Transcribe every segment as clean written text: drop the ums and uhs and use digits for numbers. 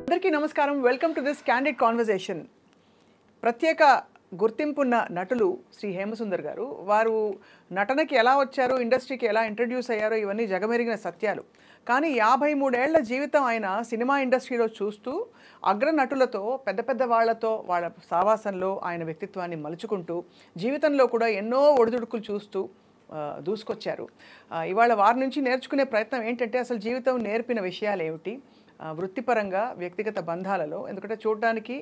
అందరికీ నమస్కారం. Welcome to this candid conversation. ప్రత్యేక గుర్తింపున్న నటులు శ్రీ హేమసుందర్ గారు. వారు నటనకి ఎలా వచ్చారో, ఇండస్ట్రీకి ఎలా ఇంట్రడ్యూస్ అయ్యారో ఇవన్నీ జగమెరిగిన సత్యాలు. కానీ 53 ఏళ్ల జీవితం ఆయన సినిమా ఇండస్ట్రీలో చూస్తూ అగ్ర నటులతో, పెద్ద పెద్ద వాళ్ళతో వాళ్ళ సావాసంలో ఆయన వ్యక్తిత్వాన్ని మలుచుకుంటూ జీవితంలో కూడా ఎన్నో ఒడిదుడుకులు చూస్తూ దూసుకొచ్చారు. ఇవాళ వారి నుంచి నేర్చుకునే ప్రయత్నం ఏంటంటే అసలు జీవితం నేర్పిన విషయాలు ఏమిటి, వృత్తిపరంగా వ్యక్తిగత బంధాలలో. ఎందుకంటే చూడడానికి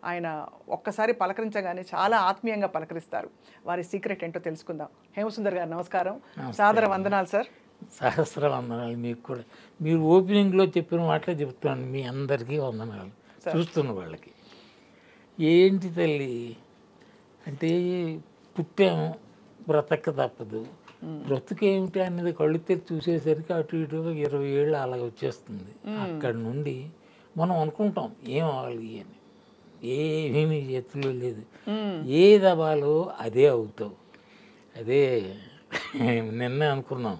ఆయన ఒక్కసారి పలకరించగానే చాలా ఆత్మీయంగా పలకరిస్తారు. వారి సీక్రెట్ ఏంటో తెలుసుకుందాం. హేమసుందర్ గారు నమస్కారం, సాదర వందనాలు సార్. సహస్ర వందనాలు మీకు కూడా. మీరు ఓపెనింగ్లో చెప్పిన మాటలే చెప్తున్నాను. మీ అందరికీ వందనాలు చూస్తున్న వాళ్ళకి. ఏంటి తల్లి అంటే పుట్టాము, బ్రతక తప్పదు. బ్రతుకేమిటి అనేది కళ్ళు తెరిచి చూసేసరికి అటు ఇటు 20 ఏళ్ళు అలా వచ్చేస్తుంది. అక్కడి నుండి మనం అనుకుంటాం ఏం అవ్వాలి అని. ఏమీ మీ చేతిలో లేదు. ఏది అవ్వాలో అదే అవుతావు. అదే నిన్నే అనుకున్నాం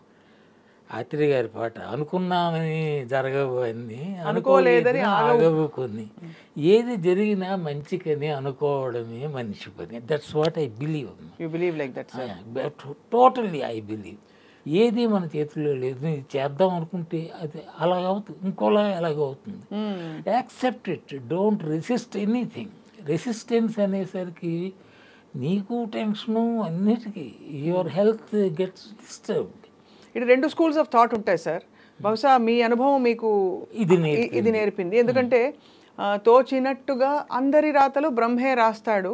ఆత్రి గారి పాట, అనుకున్నామని జరగవు అన్ని, అనుకోలేదని ఆగవు కొన్ని. ఏది జరిగినా మంచికని అనుకోవడమే మనిషి పని. That's what I believe. You believe like that sir? Totally I believe. ఏది మన చేతిలో లేదు. ఇది చేద్దాం అనుకుంటే అది అలాగవుతుంది, ఇంకోలా ఎలాగవుతుంది. Accept it, don't resist anything. Resistance అనేసరికి నీకు టెన్షను, అన్నిటికీ యువర్ హెల్త్ గెట్స్ డిస్టర్బ్డ్. ఇది 2 స్కూల్స్ ఆఫ్ థాట్ ఉంటాయి సార్. బహుశా మీ అనుభవం మీకు ఇది నేర్పింది. ఎందుకంటే తోచినట్టుగా అందరి రాతలు బ్రహ్మే రాస్తాడు,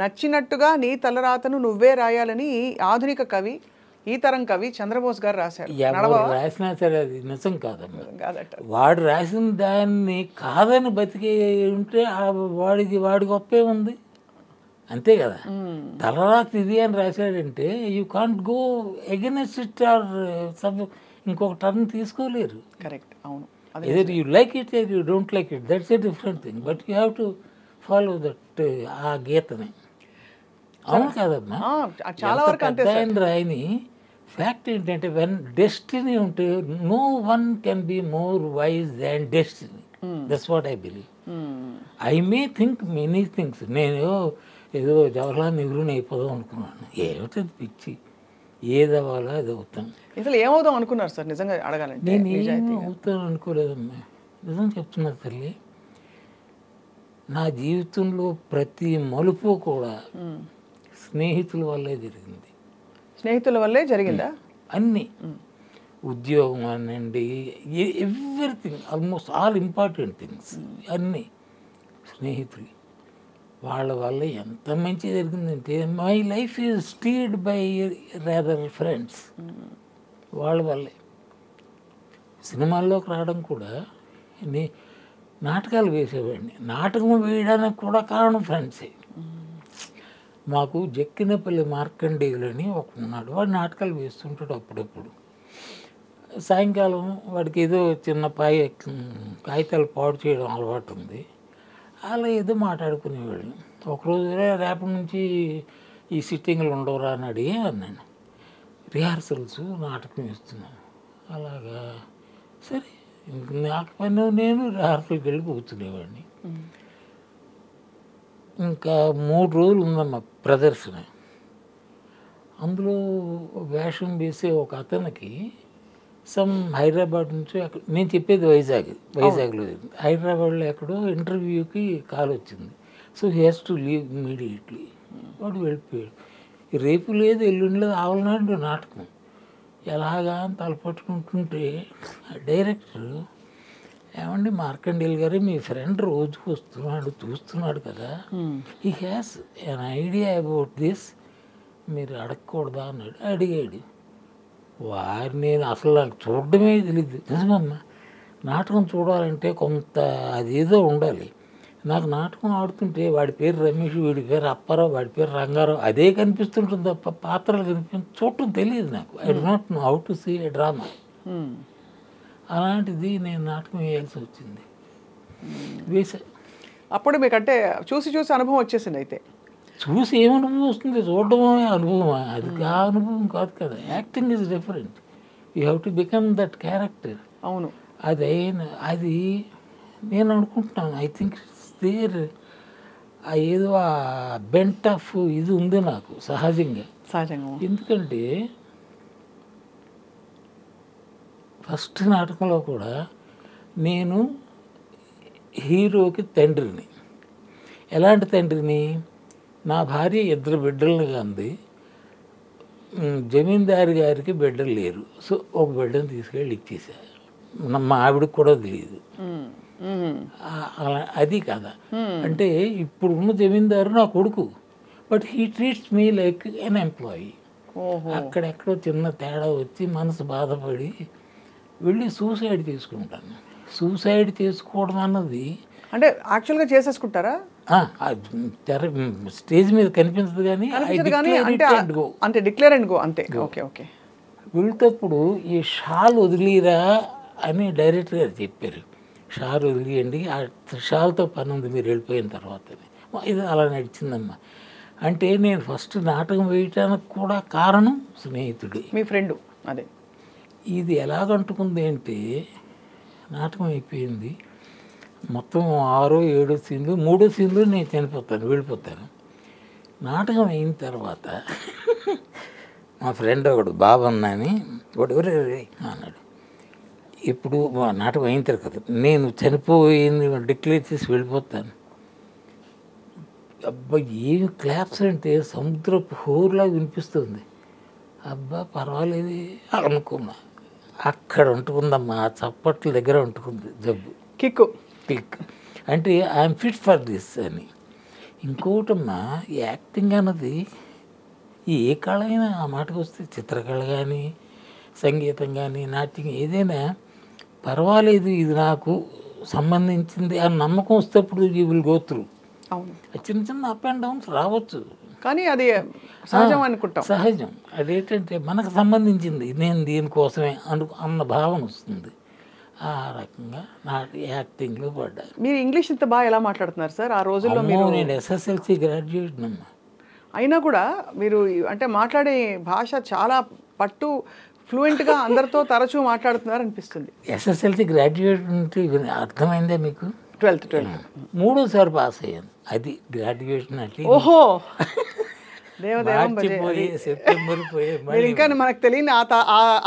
నచ్చినట్టుగా నీ తలరాతను నువ్వే రాయాలని ఆధునిక కవి, ఈ తరం కవి చంద్రబోస్ గారు రాశారు. రాసినా సరే అది నిజం కాదమ్మా. వాడు రాసిన దాన్ని కాదని బతికే ఉంటే వాడి గొప్పే ఉంది, అంతే కదా. తలరాత ఇది అని రాశాడంటే you can't go against it or ఇంకొక టర్న్ తీసుకోలేరు. కరెక్ట్, అవును. Either you like it either you don't like it, that's a different thing. But you have to follow that ఆ గీతని. అవును కదమ్మా, చాలా వరకు అంతే. ఆయన రాయని ఫ్యాక్ట్ ఏంటంటే వెన్ డెస్టినీ ఉంటే no one can be more wise than destiny. That's what I believe. I may think many things. నేను ఏదో జవహర్లాల్ నెహ్రూని అయిపోదాం అనుకున్నాను. ఏమిటది పిచ్చి, ఏది అవ్వాలో అది అవుతాను. అసలు ఏమవుదాం అనుకున్నారు సార్ నిజంగా అడగాలంటే? నేను ఏమి అవుతాను అనుకోలేదమ్మా, నిజం చెప్తున్నా తల్లి. నా జీవితంలో ప్రతి మలుపు కూడా స్నేహితుల వల్లే జరిగింది. స్నేహితుల వల్లే జరిగిందా? అన్నీ, ఉద్యోగం అనండి, everything, almost all important things అన్నీ స్నేహితులు. వాళ్ళ వల్ల ఎంత మంచి జరిగిందంటే my life is steered by rather friends. వాళ్ళ వల్లే సినిమాల్లోకి రావడం కూడా. నాటకాలు వేసేవాడిని, నాటకం వేయడానికి కూడా కారణం ఫ్రెండ్సే. మాకు జక్కినపల్లి మార్కండేయులని ఒక ఉన్నాడు, వాడు నాటకాలు వేస్తుంటాడు అప్పుడప్పుడు. సాయంకాలం వాడికి ఏదో చిన్న కాగితాలు పాడు చేయడం అలవాటు ఉంది. అలా ఏదో మాట్లాడుకునేవాళ్ళు. ఒకరోజు రేపటి నుంచి ఈ సిట్టింగ్లు ఉండవురా అని అడిగి అన్నాను. రిహార్సల్స్ నాటకం వేస్తున్నాను. అలాగా సరే, నాకు పని నేను రిహార్సల్కి వెళ్ళి కూర్చునేవాడిని. ఇంకా 3 రోజులు ఉందమ్మా ప్రదర్శన. అందులో వేషం వేసే ఒక అతనికి హైదరాబాద్ నుంచి అక్కడ, నేను చెప్పేది వైజాగ్లో, హైదరాబాద్లో ఎక్కడో ఇంటర్వ్యూకి కాల్ వచ్చింది. So he has to leave immediately. వాడు వెళ్ళిపోయాడు. రేపు లేదు ఎల్లుండి లేదు, ఆవలనాడు నాటకం. ఎలాగా అని తలపట్టుకుంటుంటే డైరెక్టర్, ఏమండి మార్కండేయులు గారు, మీ ఫ్రెండ్ రోజుకు వస్తున్నాడు, చూస్తున్నాడు కదా, he has an idea about this, మీరు అడగకూడదా అన్నాడు. అడిగాడు. వారు నేను అసలు నాకు చూడడమే తెలియదు. నిజమమ్మా, నాటకం చూడాలంటే కొంత అదేదో ఉండాలి. నాకు నాటకం ఆడుతుంటే వాడి పేరు రమేష్, వీడి పేరు అప్పారావు, వాడి పేరు రంగారావు, అదే కనిపిస్తుంటుంది తప్ప పాత్రలు చూడటం తెలియదు నాకు. I do not know how to see a drama. అలాంటిది నేను నాటకం వేయాల్సి వచ్చింది. వేసా. అప్పుడు మీకంటే చూసి అనుభవం వచ్చేసింది. అయితే చూసి ఏమనుభవం వస్తుంది, చూడడమే అనుభవం. అది ఆ అనుభవం కాదు కదా. Acting is different. You have to become that character. అవును. అది నేను అనుకుంటున్నాను ఐ థింక్ దేర్ ఏదో ఆ బెంట్ ఆఫ్ ఇది ఉంది నాకు సహజంగా. ఎందుకంటే ఫస్ట్ నాటకంలో కూడా నేను హీరోకి తండ్రిని. ఎలాంటి తండ్రిని? నా భార్య 2 బిడ్డలని కంది, జమీందారు గారికి బిడ్డలు లేరు, సో ఒక బిడ్డను తీసుకెళ్ళి ఇచ్చేసా. మా ఆవిడకి కూడా తెలియదు. అలా అది కదా. అంటే ఇప్పుడు ఉన్న జమీందారు నా కొడుకు, but he treats me like an employee. అక్కడెక్కడో చిన్న తేడా వచ్చి మనసు బాధపడి వెళ్ళి సూసైడ్ చేసుకుంటాను. సూసైడ్ చేసుకోవడం అన్నది అంటే యాక్చువల్గా చేసేసుకుంటారా? స్టేజ్ మీద కనిపించదు కానీ అంటే డిక్లేర్ అండ్ గో అంతే. Okay okay. వెళ్తేప్పుడు ఈ షాల్ వదిలిరా అని డైరెక్టర్ గారు చెప్పారు. షాల్ వదిలియండి, ఆ షాల్తో పని ఉంది మీరు వెళ్ళిపోయిన తర్వాత. ఇది అలా నడిచిందమ్మా. అంటే నేను ఫస్ట్ నాటకం వేయటానికి కూడా కారణం స్నేహితుడే, మీ ఫ్రెండు. అదే ఇది ఎలాగంటుకుంది అంటే నాటకం అయిపోయింది, మొత్తం 6 7 సీన్లు, 3వ సీన్లు నేను చనిపోతాను, వెళ్ళిపోతాను. నాటకం అయిన తర్వాత మా ఫ్రెండ్ ఒకడు బాబన్న అని ఒకడు అన్నాడు, ఇప్పుడు నాటకం అయిన తర్వాత నేను చనిపోయింది డిక్లేర్ చేసి వెళ్ళిపోతాను. అబ్బా ఏమి క్లాప్స్ అంటే సముద్రపు హోరులాగా వినిపిస్తుంది. అబ్బా పర్వాలేదు అనుకున్నా. అక్కడ ఉంటుకుందమ్మా, ఆ చప్పట్ల దగ్గర ఉంటుకుంది జబ్బు, క్లిక్ అంటే ఐఎమ్ ఫిట్ ఫర్ దిస్ అని. ఇంకోటమ్మా, యాక్టింగ్ అన్నది ఏ కళ అయినా ఆ మాటకు వస్తే, చిత్రకళ కానీ సంగీతం కానీ నాట్యం ఏదైనా పర్వాలేదు, ఇది నాకు సంబంధించింది అని నమ్మకం వస్తేప్పుడు యూ విల్ గో త్రూ. చిన్న చిన్న అప్ అండ్ డౌన్స్ రావచ్చు, కానీ అది సహజం అనుకుంటాం. సహజం. అదేంటంటే మనకు సంబంధించింది, నేను దీనికోసమే అన్న భావన వస్తుంది. ఆ రకంగా నా యాక్టింగ్లో పడ్డారు. మీరు ఇంగ్లీష్ ఇంత బాగా ఎలా మాట్లాడుతున్నారు సార్? ఆ రోజుల్లో నేను ఎస్ఎస్ఎల్సి గ్రాడ్యుయేట్ అమ్మా. అయినా కూడా మీరు అంటే మాట్లాడే భాష చాలా పట్టు ఫ్లూయెంట్గా అందరితో తరచూ మాట్లాడుతున్నారు అనిపిస్తుంది. ఎస్ఎస్ఎల్సి గ్రాడ్యుయేట్ అంటే అర్థమైందే మీకు? 12th 3సారి పాస్ అయ్యాను, అది గ్రాడ్యుయేషన్ అంటే. ఓహో సెప్టెంబర్ పోయే ఇంకా మనకు తెలియని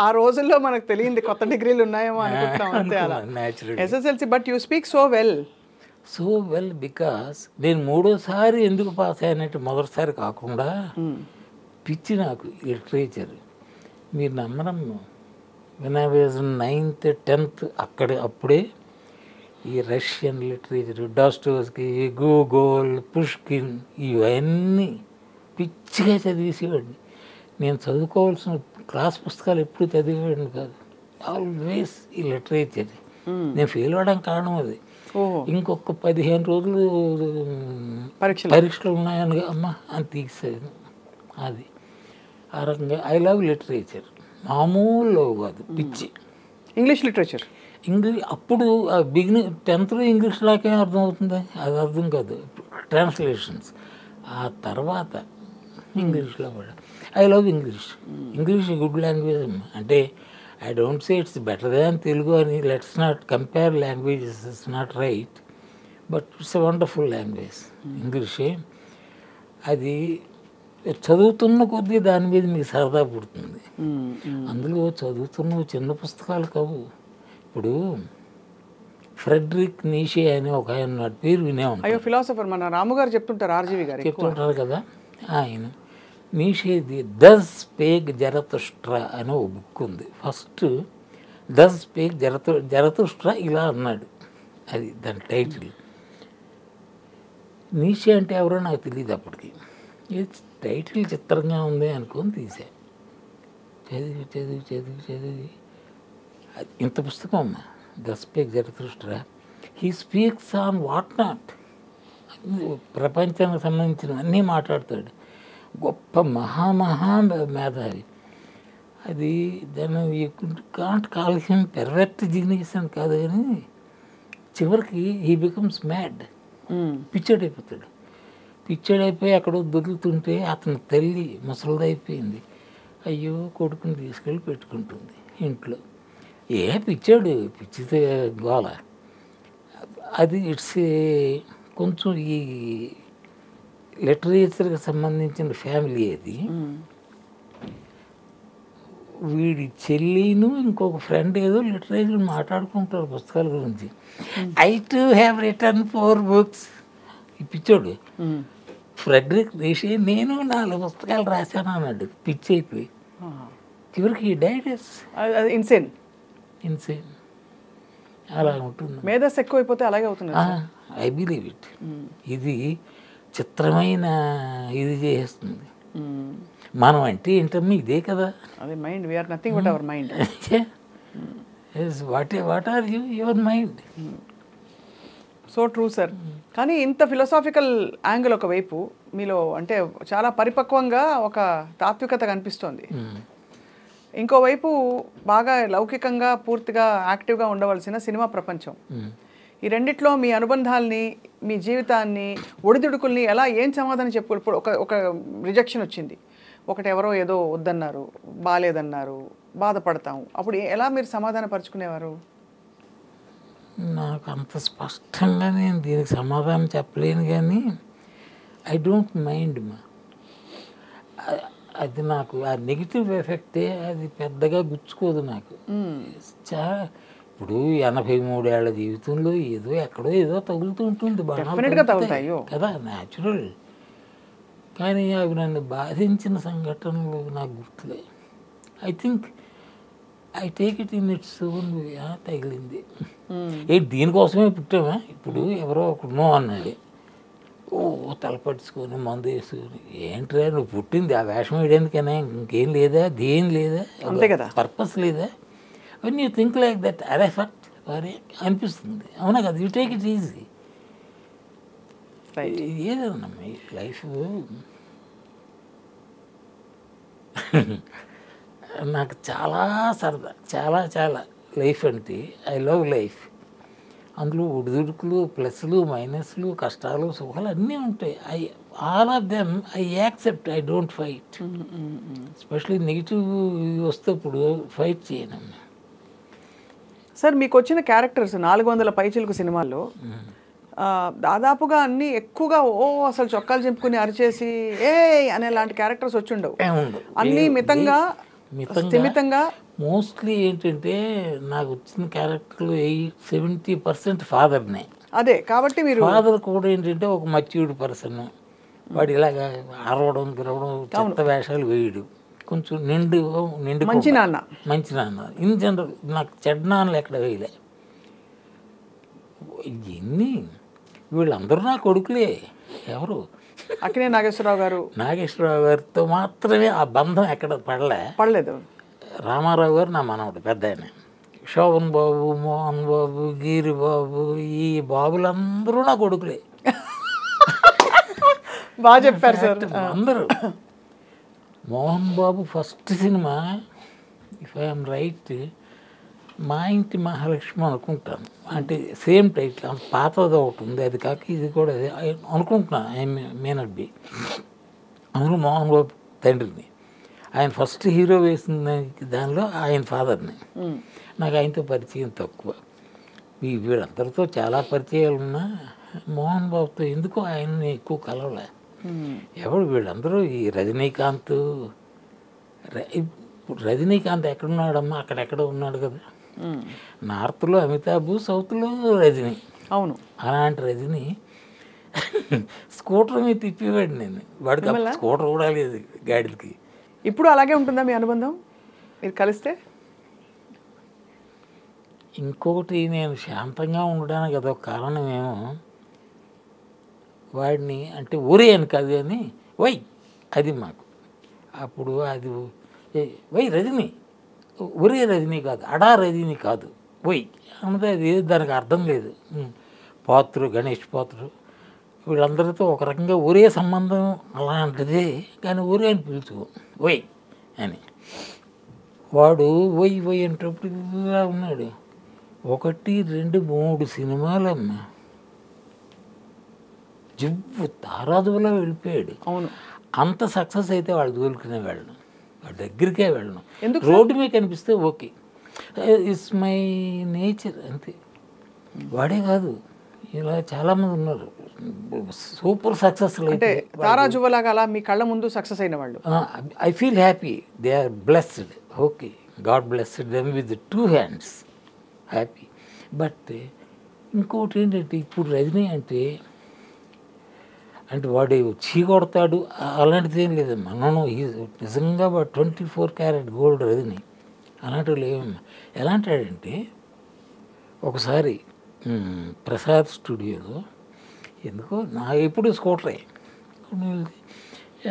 ఆ రోజుల్లో మనకు తెలియంది కొత్త డిగ్రీలు ఉన్నాయేమో అనుకుంటాం అంతే. అలా SSLC. But you speak so well because నేను 3సారి ఎందుకు పాస్ అయ్యానంటే మొదటిసారి కాకుండా పిచ్చి నాకు లిటరేచర్. మీరు నమ్మరమ్మ, when I was in 9th 10th అప్పుడే ఈ రష్యన్ లిటరేచర్, డాస్టోవ్స్కీ, గోగోల్, పుష్కిన్ ఇవన్నీ పిచ్చిగా చదివేసేవాడిని. నేను చదువుకోవాల్సిన క్లాస్ పుస్తకాలు ఎప్పుడు చదివేవాడిని కాదు, ఆల్వేస్ ఈ లిటరేచర్. నేను ఫెయిల్ అవ్వడానికి కారణం అది. ఇంకొక 15 రోజులు పరీక్షలు ఉన్నాయని అమ్మ అని తీసేది. అది ఆ రకంగా ఐ లవ్ లిటరేచర్. మామూలు కాదు, పిచ్చి. English literature, English. అప్పుడు బిగినింగ్ 10th ఇంగ్లీష్ లాకేం అర్థం అవుతుంది, అది అర్థం కాదు, ట్రాన్స్లేషన్స్. ఆ తర్వాత ఇంగ్లీష్లో కూడా I love English. English good language. అంటే I don't say it's better than Telugu అని, let's not compare languages, it's not right, but it's a wonderful language ఇంగ్లీషే. అది చదువుతున్న కొద్దీ దాని మీద మీకు సరదా పుడుతుంది. అందులో చదువుతున్న చిన్న పుస్తకాలు కావు. ఇప్పుడు ఫ్రెడరిక్ నీషే అని ఒక ఆయన పేరు వినే ఉంటారు, ఫిలాసఫర్. మన రాముగారు చెప్తుంటారు, ఆర్జీవి గారు చెప్తుంటారు కదా. ఆయన నీషేది దస్ స్పేక్ జరతుష్ట్రా అని ఒక బుక్ ఉంది. ఫస్ట్ దస్ స్పేక్ జరతుష్ట్రా ఇలా అన్నాడు, అది దాని టైటిల్. నీషే అంటే ఎవరో నాకు తెలియదు అప్పటికి. టైటిల్ చిత్రంగా ఉంది అనుకొని తీసా. చదివి చదివి చదివి చదివి ఇంత పుస్తకం అమ్మా, the speak Zarathustra. He speaks on what not, ప్రపంచానికి సంబంధించిన అన్నీ మాట్లాడతాడు. గొప్ప మేధావి. అది దాన్ని can't call him pervert genius అని కాదు, కానీ చివరికి హీ బికమ్స్ మ్యాడ్, పిచ్చడైపోతాడు. పిచ్చడైపోయి అక్కడ దొరుకుతుంటే అతని తల్లి ముసలిదైపోయింది. అయ్యో కొడుకుని తీసుకెళ్ళి పెట్టుకుంటుంది ఇంట్లో. పిచ్చాడు, పిచ్చితే గోల. అది ఇట్స్ కొంచెం ఈ లిటరేచర్కి సంబంధించిన ఫ్యామిలీ అది. వీడి చెల్లిను ఇంకొక ఫ్రెండ్ ఏదో లిటరేచర్ మాట్లాడుకుంటారు పుస్తకాల గురించి. I to have return 4 books. ఈ పిచ్చోడు ఫ్రెడరిక్ రిషి నేను 4 పుస్తకాలు రాశాను అన్నాడు పిచ్చి అయిపోయి. చివరికి డైడెస్ ఇన్సేన్ ఇన్సేన్ అలా ఉంటుంది. మేధస్ ఎక్కువైపోతే అలాగే అవుతుంది. I believe it. ఇది చిత్రమైన ఇది చేస్తుంది. మనం అంటే ఏంటమ్మా ఇదే కదా. అదే mind, we are nothing but our mind. What are you, your mind. So true sir. కానీ ఇంత ఫిలాసాఫికల్ యాంగిల్ ఒకవైపు మీలో అంటే చాలా పరిపక్వంగా ఒక తాత్వికత కనిపిస్తోంది. ఇంకోవైపు బాగా లౌకికంగా పూర్తిగా యాక్టివ్గా ఉండవలసిన సినిమా ప్రపంచం. ఈ రెండిట్లో మీ అనుబంధాల్ని, మీ జీవితాన్ని, ఒడిదుడుకుల్ని ఎలా ఏం సమాధానం చెప్పుకో. ఇప్పుడు ఒక రిజెక్షన్ వచ్చింది, ఒకటి ఎవరో ఏదో వద్దన్నారు, బాగాలేదన్నారు, బాధపడతాం, అప్పుడు ఎలా మీరు సమాధాన పరుచుకునేవారు? నాకు అంత స్పష్టంగా నేను దీనికి సమాధానం చెప్పలేను, కానీ ఐ డోంట్ మైండ్ మా. అది నాకు ఆ నెగిటివ్ ఎఫెక్టే అది పెద్దగా గుచ్చుకోదు నాకు. ఇప్పుడు 83 ఏళ్ల జీవితంలో ఏదో ఎక్కడో ఏదో తగులుతూ ఉంటుంది కదా, న్యాచురల్. కానీ అవి నన్ను బాధించిన సంఘటనలు నాకు గుర్తులే. I think I take it in its own way. తగిలింది దీనికోసమే పుట్టామా. ఇప్పుడు ఎవరో ఒకడు నో అన్నాడు, ఓ తలపడుచుకొని మందు వేసుకొని, ఏంట్రా నువ్వు పుట్టింది ఆ వేషం వేయడానికైనా, ఇంకేం లేదా, దేం లేదా, అంతే కదా, పర్పస్ లేదా. when you think like that, అరే ఫట్ అరే అనిపిస్తుంది. అవునా కదా, యూ టేక్ ఇట్ ఈజీ. ఏదన్నా లైఫ్ నాకు చాలా సరదా, చాలా చాలా లైఫ్ అంటే ఐ లవ్ లైఫ్. అందులో ఒడిదుడుకులు, ప్లస్లు, మైనస్లు, కష్టాలు, సుఖాలు అన్నీ ఉంటాయి. All of them I accept, I don't fight. Especially negative వస్తే ఇప్పుడు ఫైట్ చేయను. సార్ మీకు వచ్చిన క్యారెక్టర్స్ 400 పైచిలుకు సినిమాల్లో దాదాపుగా అన్నీ ఎక్కువగా అసలు చొక్కాలు చింపుకుని అరిచేసి ఏ అనే లాంటి క్యారెక్టర్స్ వచ్చి ఉండవు. అన్నీ మితంగా మోస్ట్లీ ఏంటంటే నాకు వచ్చిన క్యారెక్టర్లు 70% ఫాదర్నే. అదే కాబట్టి మీరు ఫాదర్ కూడా ఏంటంటే ఒక మచ్యూర్డ్ పర్సన్. వాడు ఇలాగా అరవడం గిరవడం చెత్త వేషాలు వేయడు, కొంచెం నిండు మంచి నాన్న. ఇన్ జనరల్ నాకు చెడ్డ నాన్నలు ఎక్కడ వేయలే. ఇవన్నీ వీళ్ళందరూ నా కొడుకులే. ఎవరు అక్కినేని నాగేశ్వరరావు గారితో మాత్రమే ఆ బంధం ఎక్కడ పడలేదు. రామారావు గారు నా మనవడు పెద్ద ఆయన. శోభన్ బాబు, మోహన్ బాబు, గీరి బాబు, ఈ బాబులందరూ నా కొడుకులే. బాగా చెప్పారు సార్ అందరూ. Mohan Babu first cinema if I'm right Maa Inti Mahalakshmi అనుకుంటాను. అంటే సేమ్ టైటిల్, అంత పాతది ఒకటి ఉంది, అది కాక ఇది కూడా అనుకుంటున్నాను. I may not be. అందులో మోహన్ బాబు తండ్రిని, ఆయన ఫస్ట్ హీరో వేసిన దానిలో ఆయన ఫాదర్ని. నాకు ఆయనతో పరిచయం తక్కువ. వీళ్ళందరితో చాలా పరిచయాలు ఉన్నా మోహన్ బాబుతో ఎందుకో ఆయన్ని ఎక్కువ కలవలే. ఎవడు వీళ్ళందరూ ఈ రజనీకాంత్ రజనీకాంత్ ఎక్కడున్నాడమ్మా, అక్కడెక్కడ ఉన్నాడు కదా. నార్త్లో అమితాబ్, సౌత్లో రజనీ. అవును, అలాంటి రజనీ స్కూటర్ మీద తిప్పేవాడు నేను. వాడికి స్కూటర్ కూడా లేదు గాడికి. ఇప్పుడు అలాగే ఉంటుందా మీ అనుబంధం మీరు కలిస్తే? ఇంకొకటి, నేను శాంతంగా ఉండడానికి అదొక కారణమేమో. వాడిని అంటే ఒరే అని కాదు కానీ వై అది మాకు అప్పుడు అది వై రజనీ, ఒరే రజనీ కాదు, అడా రజనీ కాదు, వై అన్నది అది దానికి అర్థం లేదు. పాత్రు, గణేష్ పాత్రు, వీళ్ళందరితో ఒక రకంగా ఒరే సంబంధం అలాంటిదే, కానీ ఒరే అని పిలుచుకో వై అని. వాడు వై వై అంటప్పుడు ఉన్నాడు. 1, 2, 3 సినిమాలమ్మా జివ్వు తారాజులో వెళ్ళిపోయాడు. అవును, అంత సక్సెస్ అయితే వాళ్ళు దూలుకునే వెళ్ళను, వాడి దగ్గరికే వెళ్ళను. రోడ్డు మీద కనిపిస్తే ఓకే, ఇట్స్ మై నేచర్ అంతే. వాడే కాదు, ఇలా చాలామంది ఉన్నారు సూపర్ సక్సెస్ఫుల్ అంటే అయితే తారా జువ్వలాగా అలా మీ కళ్ళ ముందు సక్సెస్ అయిన వాళ్ళు. I feel happy they are blessed okay God blessed them with 2 hands happy. But ఇంకోటి ఏంటంటే ఇప్పుడు రజనీ అంటే వాడు చీకొడతాడు అలాంటిది ఏం లేదమ్మా. నన్ను నిజంగా వాడు 24 karat గోల్డ్ రజనీ అలాంటివి లేవమ్మా. ఎలా అంటాడంటే ఒకసారి ప్రసాద్ స్టూడియోలో ఎందుకో నా ఎప్పుడు స్కూటరే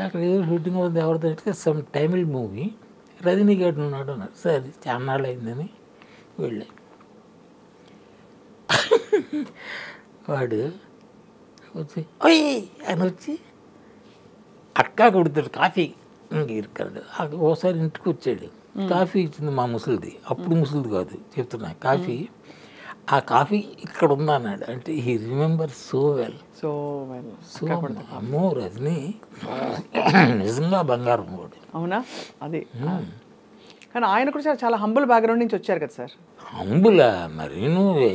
అక్కడ ఏదో షూటింగ్ అవుతుంది ఎవరిదంటే సమ్ తమిళ్ మూవీ రజనీ గారు ఉన్నాడు అన్నారు. సరే చాన్నాళ్ళు అయిందని వెళ్ళా. వాడు వచ్చి ఓయ్ అని వచ్చి అక్క కొడుతాడు కాఫీ ఇరుకాడు. ఓసారి ఇంటికి వచ్చాడు కాఫీ ఇచ్చింది మా ముసలిది, అప్పుడు ముసలిది కాదు చెప్తున్నా కాఫీ. ఆ కాఫీ ఇక్కడ ఉందా అన్నాడు. అంటే he remember so well. So అమ్మో రజనీ నిజంగా బంగారం కూడా. అవునా? అది కానీ ఆయన కూడా చాలా హంబుల్ బ్యాక్గ్రౌండ్ నుంచి వచ్చారు కదా సార్. హంబులా మరి నువ్వే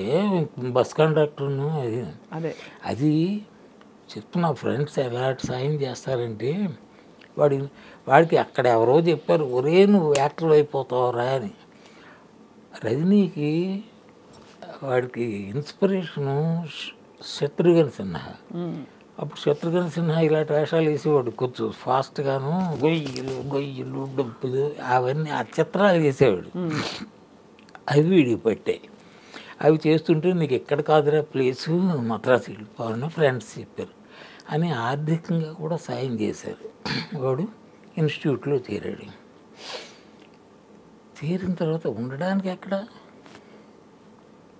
బస్ కండక్టర్ను అది అదే అది చెప్తున్నా. ఫ్రెండ్స్ ఎలాంటి సాయం చేస్తారంటే వాడికి అక్కడ ఎవరో చెప్పారు ఒరే నువ్వు యాక్టర్ అయిపోతావురా అని. రజనీకి వాడికి ఇన్స్పిరేషను శత్రుఘ్న సిన్హా. అప్పుడు శత్రుఘ్న సిన్హా ఇలాంటి వేషాలు వేసేవాడు కొంచెం ఫాస్ట్గాను గొయ్యలు డబ్బులు అవన్నీ ఆ చిత్రాలు చేసేవాడు. అవి వీడికి పట్టాయి. అవి చేస్తుంటే నీకు ఎక్కడ కాదురా ప్లేసు మద్రాసు వెళ్ళిపోవాలని ఫ్రెండ్స్ చెప్పారు అని ఆర్థికంగా కూడా సాయం చేశారు. వాడు ఇన్స్టిట్యూట్లో చేరాడు. చేరిన తర్వాత ఉండడానికి ఎక్కడ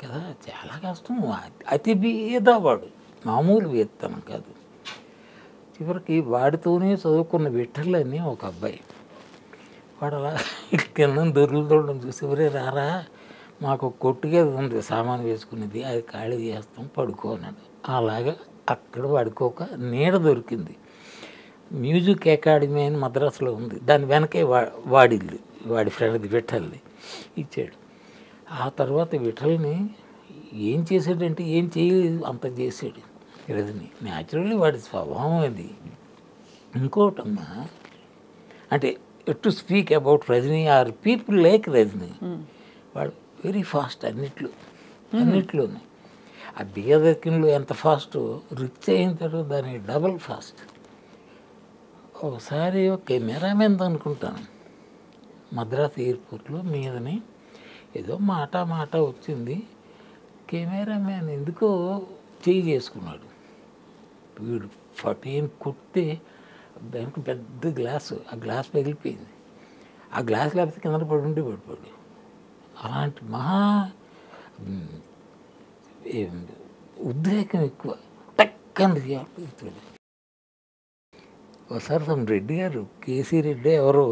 కదా చాలా కష్టం. అతి బీదవాడు మామూలు వేత్తనం కాదు. చివరికి వాడితోనే చదువుకున్న విఠలని ఒక అబ్బాయి వాడు అలా కింద దొరుకుతుండడం చూసి ఎవరే రారా మాకు కొట్టుగా ఉంది సామాను వేసుకునేది అది ఖాళీ చేస్తాం పడుకో అన్నాడు. అలాగా అక్కడ పడుకోక నీడ దొరికింది. మ్యూజిక్ అకాడమీ అని మద్రాసులో ఉంది, దాని వెనకే వాడిల్లు వాడి ఫ్రెండ్ది విఠల్ని ఇచ్చాడు. ఆ తర్వాత విఠల్ని ఏం చేశాడంటే ఏం చేయలేదు అంత చేశాడు రజనీ. న్యాచురల్లీ వాడి స్వభావం అది. ఇంకోటమ్మా అంటే to speak about Rajini or people like Rajini వాడు వెరీ ఫాస్ట్ అన్నిట్లోనే. ఆ బీదకిన్లో ఎంత ఫాస్ట్ రిచ్ అయిన తర్వాత దాని డబల్ ఫాస్ట్. ఒకసారి కెమెరామెన్ అనుకుంటాను మద్రాసు ఎయిర్పోర్ట్లో మీదని ఏదో మాట వచ్చింది. కెమెరామెన్ ఎందుకో చేయి చేసుకున్నాడు. వీడు ఫటీన్ కుట్టి దానికి పెద్ద గ్లాసు, ఆ గ్లాస్ పగిలిపోయింది. ఆ గ్లాస్ లేకపోతే కింద పడిపోయాడు. అలాంటి మహా ఉద్రేకం ఎక్కువ టక్కని రియాక్ట్. ఒకసారి తమ రెడ్డి గారు కేసీ రెడ్డి ఎవరో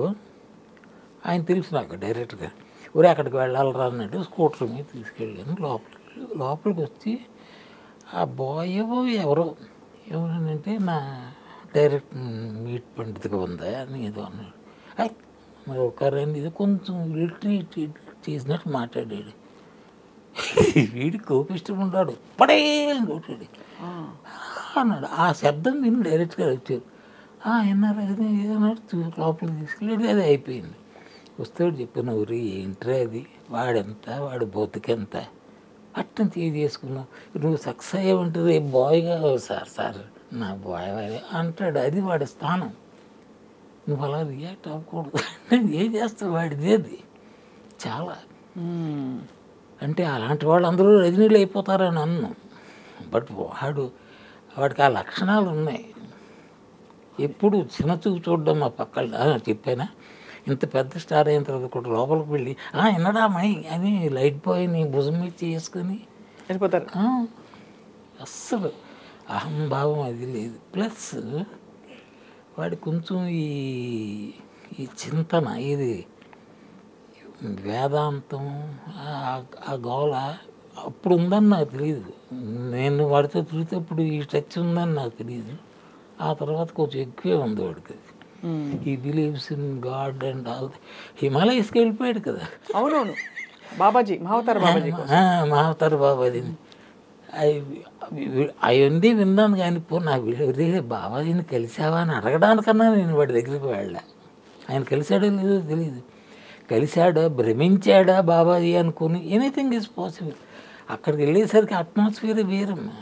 ఆయన తెలుసు నాకు డైరెక్ట్గా ఊరే అక్కడికి వెళ్ళాలరా అన్నట్టు స్కూటర్ మీద తీసుకెళ్ళాను. లోపలికి వచ్చి ఆ బాయ్ ఎవరో ఏమనంటే నా డైరెక్ట్ మీట్ పండితుగా ఉందా అని ఏదో అన్నాడు. మరి ఒకరండి ఇది కొంచెం రిట్రీట్ చేసినట్టు మాట్లాడాడు. వీడి కోపిష్టం ఉన్నాడు పడేయాలని కొట్టాడు అన్నాడు. ఆ శబ్దం విని డైరెక్ట్గా వచ్చారు. ఎన్నారు అది ఏదన్నాడు లోపలికి తీసుకెళ్ళి అది అయిపోయింది. వస్తాడు చెప్పాను ఊరి ఏంట్రా అది వాడెంత వాడి బతుకెంత అట్టని చేసుకున్నావు నువ్వు సక్సెస్ అయ్యావంటే బాయ్గా సార్ నా బాయ్ అంటాడు. అది వాడి స్థానం. నువ్వు అలా రియాక్ట్ అవ్వకూడదు. ఏం చేస్తావు వాడిది అది చాలా అంటే అలాంటి వాళ్ళు అందరూ రజనీలు అయిపోతారని అన్నాం. బట్ వాడికి ఆ లక్షణాలు ఉన్నాయి. ఎప్పుడు చిన్న చూపు చూడడం మా పక్కన చెప్పానా ఇంత పెద్ద స్టార్ అయిన తర్వాత కూడా లోపలికి వెళ్ళి ఎన్నడా మై అని లైట్ బాయ్ని భుజం మీద చేసుకొని వెళ్ళిపోతారు. అస్సలు అహంభావం అది లేదు. ప్లస్ వాడి కొంచెం ఈ చింతన ఇది వేదాంతం ఆ గోళ అప్పుడు ఉందని నాకు తెలియదు. నేను వాడితో తిరిగినప్పుడు ఈ టచ్ ఉందని నాకు తెలియదు. ఆ తర్వాత కొంచెం ఎక్కువే ఉంది వాడికి. He believes in God and all. హిమాలయస్కి వెళ్ళిపోయాడు కదా. అవునవును బాబాజీ మహావతార్ బాబాజీ మహావతార్ బాబాజీ అవన్నీ విన్నాను కానీ నాకు రే బాబాజీని కలిసావా అని అడగడానికన్నా నేను వాడి దగ్గరికి వెళ్ళా. ఆయన కలిశాడో లేదో తెలియదు. కలిశాడా, భ్రమించాడా బాబాజీ అనుకుని ఎనీథింగ్ ఈజ్ పాసిబుల్. అక్కడికి వెళ్ళేసరికి అట్మాస్ఫియర్ వేరమ్మా.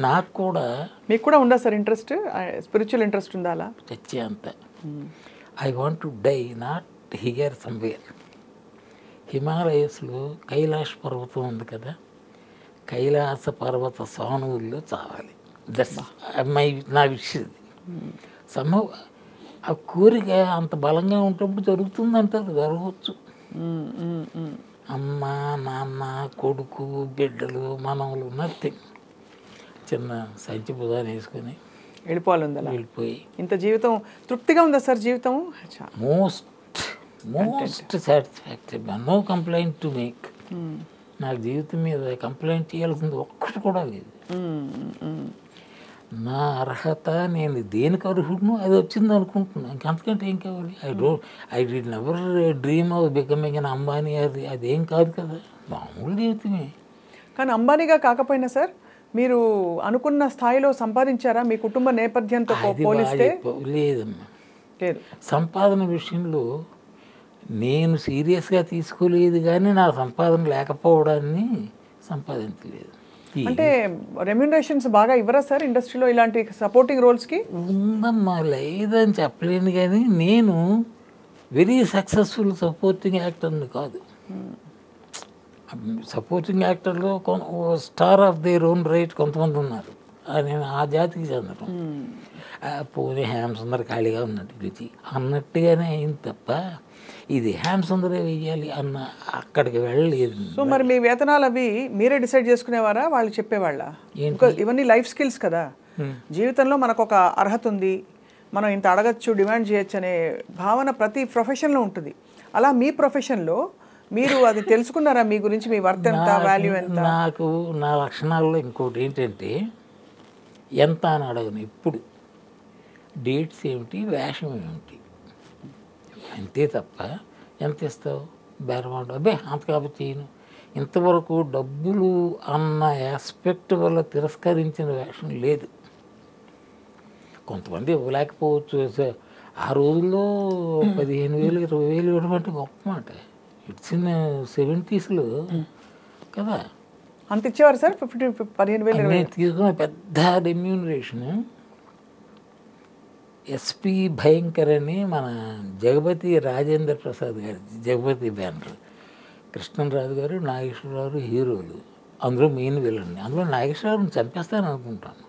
నాకు కూడా. మీకు కూడా ఉందా సార్ ఇంట్రెస్ట్, స్పిరిచువల్ ఇంట్రెస్ట్ ఉందా అలా? చచ్చే అంత. I want to die not here somewhere. హిమాలయస్లో కైలాష్ పర్వతం ఉంది కదా, కైలాస పర్వత సానువుల్లో చావాలి. దట్స్ నా విషయం. సంభవ ఆ కోరిక అంత బలంగా ఉంటప్పుడు జరుగుతుందంటారు, జరగవచ్చు. అమ్మ నాన్న కొడుకు బిడ్డలు మనవలు నథింగ్. చిన్న సంచి బుధాన్ని వేసుకొని వెళ్ళిపోవాలి, వెళ్ళిపోయి. ఇంత జీవితం తృప్తిగా ఉందా సార్? జీవితం most satisfactory, no complaint to make. నాకు జీవితం మీద కంప్లైంట్ చేయాల్సింది ఒక్కటి కూడా లేదు. నా అర్హత, నేను దేనికి అర్హుడును అది వచ్చింది అనుకుంటున్నాను. ఇంకంతకంటే ఏం కావాలి? I did never dream of becoming an Ambani. అదేం కాదు కదా, మామూలు జీవితమే. కానీ అంబానీగా కాకపోయినా సార్ మీరు అనుకున్న స్థాయిలో సంపాదించారా మీ కుటుంబ నేపథ్యంతో పోలిస్తే? లేదమ్మా, లేదు. సంపాదన విషయంలో నేను సీరియస్గా తీసుకోలేదు, కానీ నా సంపాదన లేకపోవడాన్ని సంపాదించలేదు. అంటే రెమ్యూనరేషన్స్ బాగా ఇవ్వరా సార్ ఇండస్ట్రీలో ఇలాంటి సపోర్టింగ్ రోల్స్కి? ఉందమ్మా, లేదని చెప్పలేను, కానీ నేను వెరీ సక్సెస్ఫుల్ సపోర్టింగ్ యాక్టర్ని కాదు. సపోర్టింగ్ యాక్టర్లో star of their own right కొంతమంది ఉన్నారు. నేను ఆ జాతికి చెందడం. పోనీ హ్యామ్ సుందర్ ఖాళీగా ఉన్నట్టు రుచి అన్నట్టుగానే అయింది తప్ప ఇది హ్యామ్ సుందరే వెయ్యాలి అన్న అక్కడికి వెళ్ళలేదు. సో మరి మీ వేతనాలు అవి మీరే డిసైడ్ చేసుకునేవారా, వాళ్ళు చెప్పేవాళ్ళ? ఇవన్నీ లైఫ్ స్కిల్స్ కదా. జీవితంలో మనకు ఒక అర్హత ఉంది, మనం ఇంత అడగచ్చు, డిమాండ్ చేయొచ్చు అనే భావన ప్రతి ప్రొఫెషన్లో ఉంటుంది. అలా మీ ప్రొఫెషన్లో మీరు అది తెలుసుకున్నారా? మీ గురించి, మీ వర్త్ ఎంత, వాల్యూ ఎంత? నాకు నా లక్షణాల్లో ఇంకోటి ఏంటంటే, ఎంత అని అడగను ఎప్పుడు. డేట్స్ ఏమిటి, వేషం ఏమిటి, అంతే తప్ప ఎంత ఇస్తావు బేరమాట అబ్బే అంత కాబట్టి చేయను. ఇంతవరకు డబ్బులు అన్న ఆస్పెక్ట్ వల్ల తిరస్కరించిన వేషం లేదు. కొంతమంది ఇవ్వలేకపోవచ్చు. ఆ రోజుల్లో 15,000 20,000 ఇవ్వడం అంటే గొప్ప మాట. ఇట్స్ ఇన్ 70s కదా. అంత ఇచ్చేవారు సార్? 15,000 నేను తీసుకున్న పెద్ద రెమ్యూనరేషన్ ఎస్పి భయంకర్ అని మన జగపతి రాజేంద్ర ప్రసాద్ గారి జగపతి బ్యానర్, కృష్ణరాజు గారు, నాగేశ్వరరావు హీరోలు, అందులో మెయిన్ విలన్ని. అందులో నాగేశ్వరరావుని చంపేస్తాను అనుకుంటాను.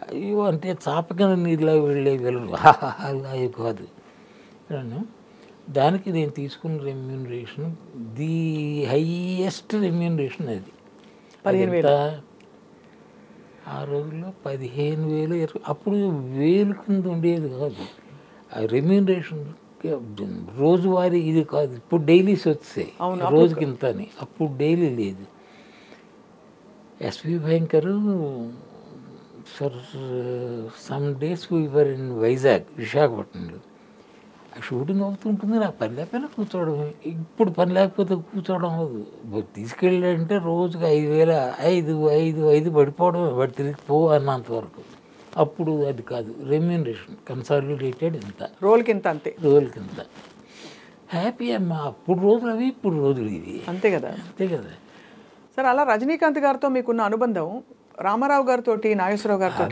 అయ్యో అంటే చాప కింద నీళ్ళ వెళ్ళే విలలు అవి కాదు. దానికి నేను తీసుకున్న రెమ్యూనరేషన్ ది హైయెస్ట్ రెమ్యూనరేషన్ అది. 15,000 ఆ రోజుల్లో 15,000 అప్పుడు 1000 కింద ఉండేది కాదు. ఆ రెమ్యూనరేషన్ రోజువారీ ఇది కాదు. ఇప్పుడు డైలీస్ వచ్చాయి రోజుకి ఇంత అని, అప్పుడు డైలీ లేదు. S V Bhayankar for some days we were in Vizag, విశాఖపట్నంలో. షూటింగ్ అవుతుంటుంది, నాకు పని లేకపోయినా కూర్చోవడం. ఇప్పుడు పని లేకపోతే కూర్చోవడం అవ్వదు. తీసుకెళ్ళాడంటే రోజుకి 5,000 పడిపోవడం, వాడు తిరిగిపో అన్నంతవరకు. అప్పుడు అది కాదు రెమ్యూనరేషన్, కన్సాలిడేటెడ్ ఇంత, రోల్కి ఇంత, అంతే రోల్కి ఇంత. హ్యాపీ అమ్మా. అప్పుడు రోజులు అవి, ఇప్పుడు రోజులు ఇవి, అంతే కదా. అంతే కదా సార్. అలా రజనీకాంత్ గారితో మీకున్న అనుబంధం రామారావు గారితో, నాగేశ్వరరావు గారితో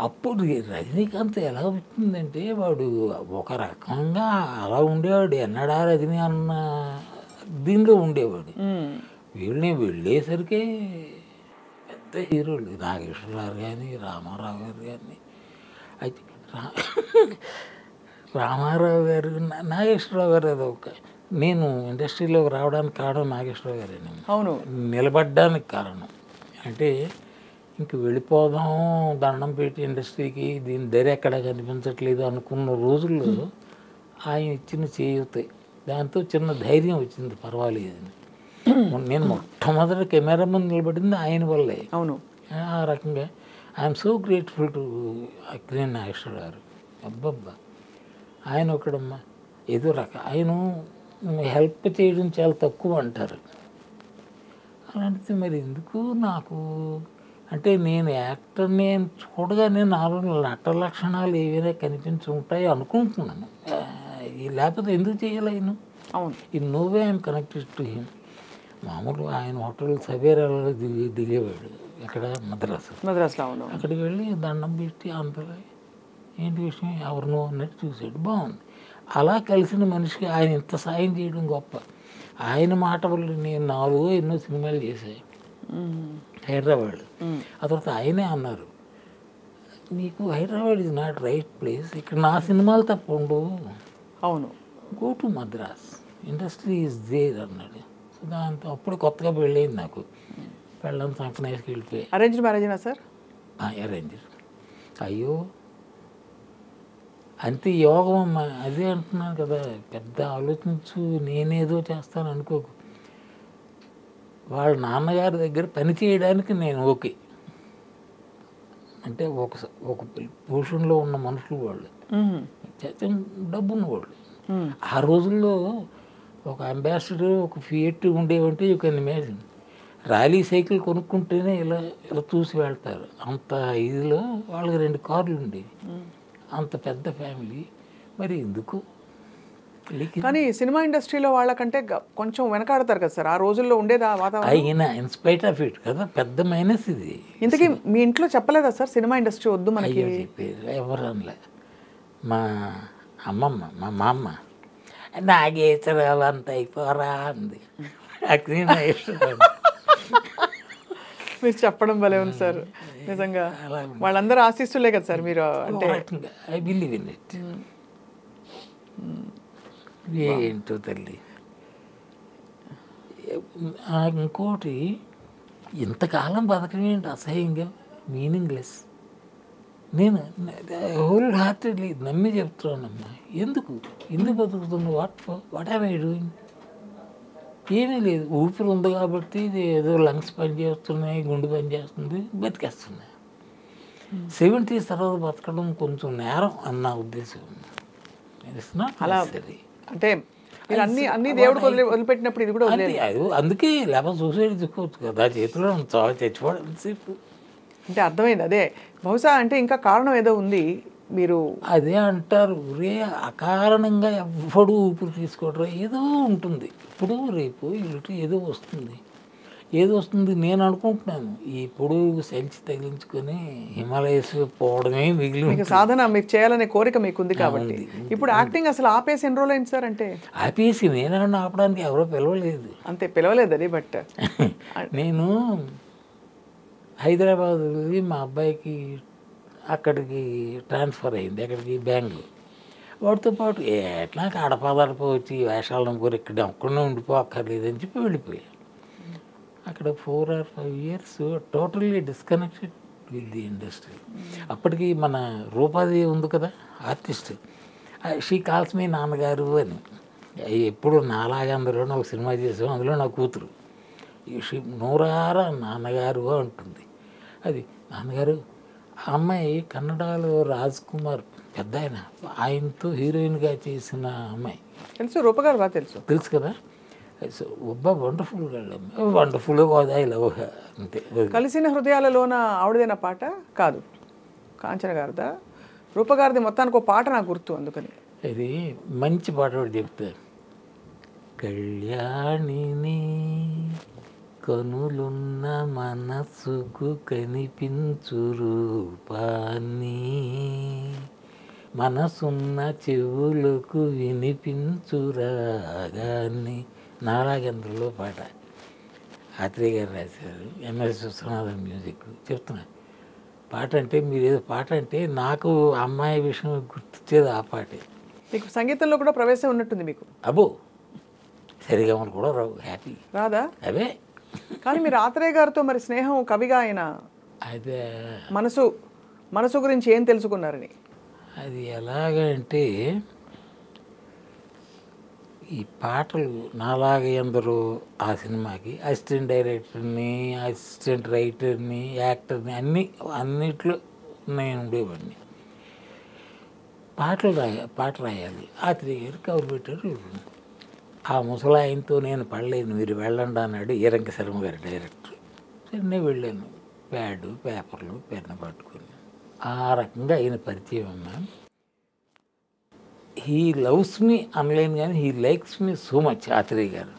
అప్పుడు రజనీకాంత్ ఎలా వచ్చిందంటే, వాడు ఒక రకంగా అలా ఉండేవాడు. ఎన్నడా రజనీ అన్న దీనిలో ఉండేవాడు. వీళ్ళని వెళ్ళేసరికి పెద్ద హీరోలు నాగేశ్వరరావు కానీ, రామారావు గారు కానీ. అయితే రామారావు గారు, నాగేశ్వరరావు గారు అదొక, నేను ఇండస్ట్రీలోకి రావడానికి కారణం నాగేశ్వరరావు గారేనే. అవును, నిలబడ్డానికి కారణం అంటే ఇంక వెళ్ళిపోదాం దండం పెట్టి ఇండస్ట్రీకి, దీని ధర ఎక్కడ కనిపించట్లేదు అనుకున్న రోజుల్లో ఆయన ఇచ్చిన చేయూతే, దాంతో చిన్న ధైర్యం వచ్చింది, పర్వాలేదని. నేను మొట్టమొదటి కెమెరా ముందు నిలబడింది ఆయన వల్లే. అవును, ఆ రకంగా I'm so grateful to Akkineni Nageswara Rao garu. అబ్బబ్బా, ఆయన ఒకడమ్మా ఏదో ఆయన హెల్ప్ చేయడం చాలా తక్కువ అంటారు. అలాంటిది మరి ఎందుకు నాకు అంటే నేను యాక్టర్ని చూడగానే నాలో నట లక్షణాలు ఏవైనా కనిపించి ఉంటాయి అనుకుంటున్నాను. లేకపోతే ఎందుకు చేయాలి ఆయన? అవును. ఈ నోవే ఐఎమ్ కనెక్టెడ్ టు హిమ్. మామూలు ఆయన హోటల్ సవేరాలో దిగేవాడు ఎక్కడ మద్రాసులో. అవును. అక్కడికి వెళ్ళి దండం పెట్టి అందరూ ఏంటి విషయం ఎవరినో అన్నట్టు చూసాడు. బాగుంది. అలా కలిసిన మనిషికి ఆయన ఇంత సాయం చేయడం గొప్ప. ఆయన మాట వల్ల నేను 4 ఎన్నో సినిమాలు చేశాను హైదరాబాద్. ఆ తర్వాత ఆయనే అన్నారు, నీకు Hyderabad is not right place, ఇక్కడ నా సినిమాలు తప్ప ఉండవు. అవును. Go to Madras, industry is there అన్నాడు. సో దాంతో అప్పుడు కొత్తగా పెళ్ళయింది నాకు. పెళ్ళని సంకనేసుకు వెళ్ళిపోయి. అరేంజ్డ్ మ్యారేజేనా సార్? అరేంజ్. అయ్యో అంతే యోగం అమ్మా. అదే అంటున్నాను కదా, పెద్ద ఆలోచించు నేనేదో చేస్తాను అనుకోకు. వాళ్ళ నాన్నగారి దగ్గర పని చేయడానికి నేను ఓకే. అంటే ఒక పొజిషన్లో ఉన్న మనుషులు వాళ్ళు, డబ్బున్న వాళ్ళు. ఆ రోజుల్లో ఒక అంబాసిడర్, ఒక ఫియట్ ఉండేవంటే you can imagine. Raleigh cycle కొనుక్కుంటేనే ఇలా ఇలా చూసి వెళ్తారు. అంత ఇదిలో వాళ్ళకి 2 కార్లు ఉండేవి. అంత పెద్ద ఫ్యామిలీ. మరి ఎందుకు? కానీ సినిమా ఇండస్ట్రీలో వాళ్ళకంటే కొంచెం వెనకాడతారు కదా సార్, ఆ రోజుల్లో ఉండేది ఆ వాతావరణం. అయినా ఇన్స్పైట్ ఆఫ్ ఇట్ కదా పెద్ద మైనస్ ఇది. ఇంతకీ మీ ఇంట్లో చెప్పలేదా సార్ సినిమా ఇండస్ట్రీ వద్దు మనకి? చెప్పేది ఎవరు అనలే. మా అమ్మమ్మ, మా అమ్మ నాగేశ్వరాలు అంత అయిపోరా అంది. అది నా ఇష్టం. మీరు చెప్పడం భలే ఉంది సార్ నిజంగా. వాళ్ళందరూ ఆశిస్తులే కదా సార్ మీరు. అంటే ఐ బిలీవ్ ఇన్ ఇట్. ఏంటో తల్లి. ఇంకోటి, ఇంతకాలం బతకడం ఏంటి అసహ్యంగా, మీనింగ్లెస్. నేను హోల్ హార్టెడ్లీ నమ్మి చెప్తున్నానమ్మా. ఎందుకు బతుకుతున్నా? What have I doing? ఏమీ లేదు. ఊపిరి ఉంది కాబట్టి ఏదో లంగ్స్ పనిచేస్తున్నాయి, గుండె పనిచేస్తుంది, బతికేస్తున్నాయి. 70s తర్వాత బతకడం కొంచెం నేరం అన్న ఉద్దేశం. అలా అంటే అన్ని దేవుడికి వదిలిపెట్టినప్పుడు ఇది కూడా అందుకే లేకపోతే సూసైడ్ చేసుకోవచ్చు కదా, చేతిలో చాలా చచ్చిపోవడం సేపు. అంటే అర్థమైంది అదే. బహుశా అంటే ఇంకా కారణం ఏదో ఉంది. మీరు అదే అంటారు, రే అకారణంగా ఎవ్వడు ఊపిరి తీసుకోవడం ఏదో ఉంటుంది. ఇప్పుడు రేపు ఇటు ఏదో వస్తుంది నేను అనుకుంటున్నాను. ఈ పొడుగు సెల్చి తగిలించుకొని హిమాలయస్ పోవడమే మిగిలి సాధన మీకు చేయాలనే కోరిక మీకు ఉంది కాబట్టి. ఇప్పుడు యాక్టింగ్ అసలు ఆపేసి ఎన్ని రోజులు అయింది సార్? అంటే ఆపేసి నేనన్నా ఆపడానికి ఎవరో పిలవలేదు. అంతే పిలవలేదు అది. బట్ నేను హైదరాబాద్ వెళ్ళి మా అబ్బాయికి అక్కడికి ట్రాన్స్ఫర్ అయింది, అక్కడికి బెంగళూరు. వాడితో పాటు ఎట్లా కడపదడప వచ్చి వేషాలను కోరి ఇక్కడ ఒక్కడనే ఉండిపోక్కర్లేదని చెప్పి వెళ్ళిపోయాను. అక్కడ 4 or 5 years totally disconnected with the industry. అప్పటికి మన రూపాది ఉంది కదా ఆర్టిస్ట్, షీ కాల్స్ మీ నాన్నగారు అని. ఎప్పుడు నాలాగా అందరూ ఒక సినిమా చేసాం, అందులో నా కూతురు నూరారా నాన్నగారు అంటుంది. అది నాన్నగారు. ఆ అమ్మాయి కన్నడలో రాజ్ కుమార్ పెద్ద ఆయనతో హీరోయిన్గా చేసిన అమ్మాయి. తెలుసు, రూపగారు బాగా తెలుసు కదా. So wonderful wonderful I love అంతే. కలిసిన హృదయాలలోన ఆవిడదైన పాట కాదు, కాంచన గారిదా, రూపగారిది. మొత్తానికి ఒక పాట నాకు గుర్తు, అందుకని ఇది మంచి పాట కూడా చెప్తారు. కళ్యాణిని కనులున్న మనసుకు కనిపించు రూపాన్ని, మనసున్న చెవులకు వినిపించు రాగాన్ని. నారాగేంద్రలో పాట ఆత్రేయ గారు రాశారు, ఎంఎస్ విశ్వనాథన్ మ్యూజిక్. చెప్తున్నా పాట అంటే మీరు ఏదో పాట అంటే నాకు అమ్మాయి విషయం గుర్తొచ్చేది ఆ పాటే. మీకు సంగీతంలో కూడా ప్రవేశం ఉన్నట్టుంది మీకు. అబ్బో సరిగమలు కూడా రావు. హ్యాపీ రాదా? అవే. కానీ మీరు ఆత్రేయ గారితో మరి స్నేహం, కవిగా ఆయన అదే మనసు గురించి ఏం తెలుసుకున్నారని. అది ఎలాగంటే ఈ పాటలు నాలాగా ఎందరో ఆ సినిమాకి అసిస్టెంట్ డైరెక్టర్ని, అసిస్టెంట్ రైటర్ని, యాక్టర్ని అన్నిట్లో నేను ఉండేవాడిని. పాట రాయాలి. ఆత్రేయ గారు కవర్ పెట్టారు. ఆ ముసలాయనతో నేను పడలేను, మీరు వెళ్ళండి అన్నాడు ఈరంక శర్మ గారు డైరెక్టర్. సరే నేను వెళ్ళాను, ప్యాడు పేపర్లు పెన్ను పట్టుకుని. ఆ రకంగా ఆయన పరిచయం అమ్మా. హీ లవ్స్ మీ అనలేను కానీ he likes me so much Atreya garu.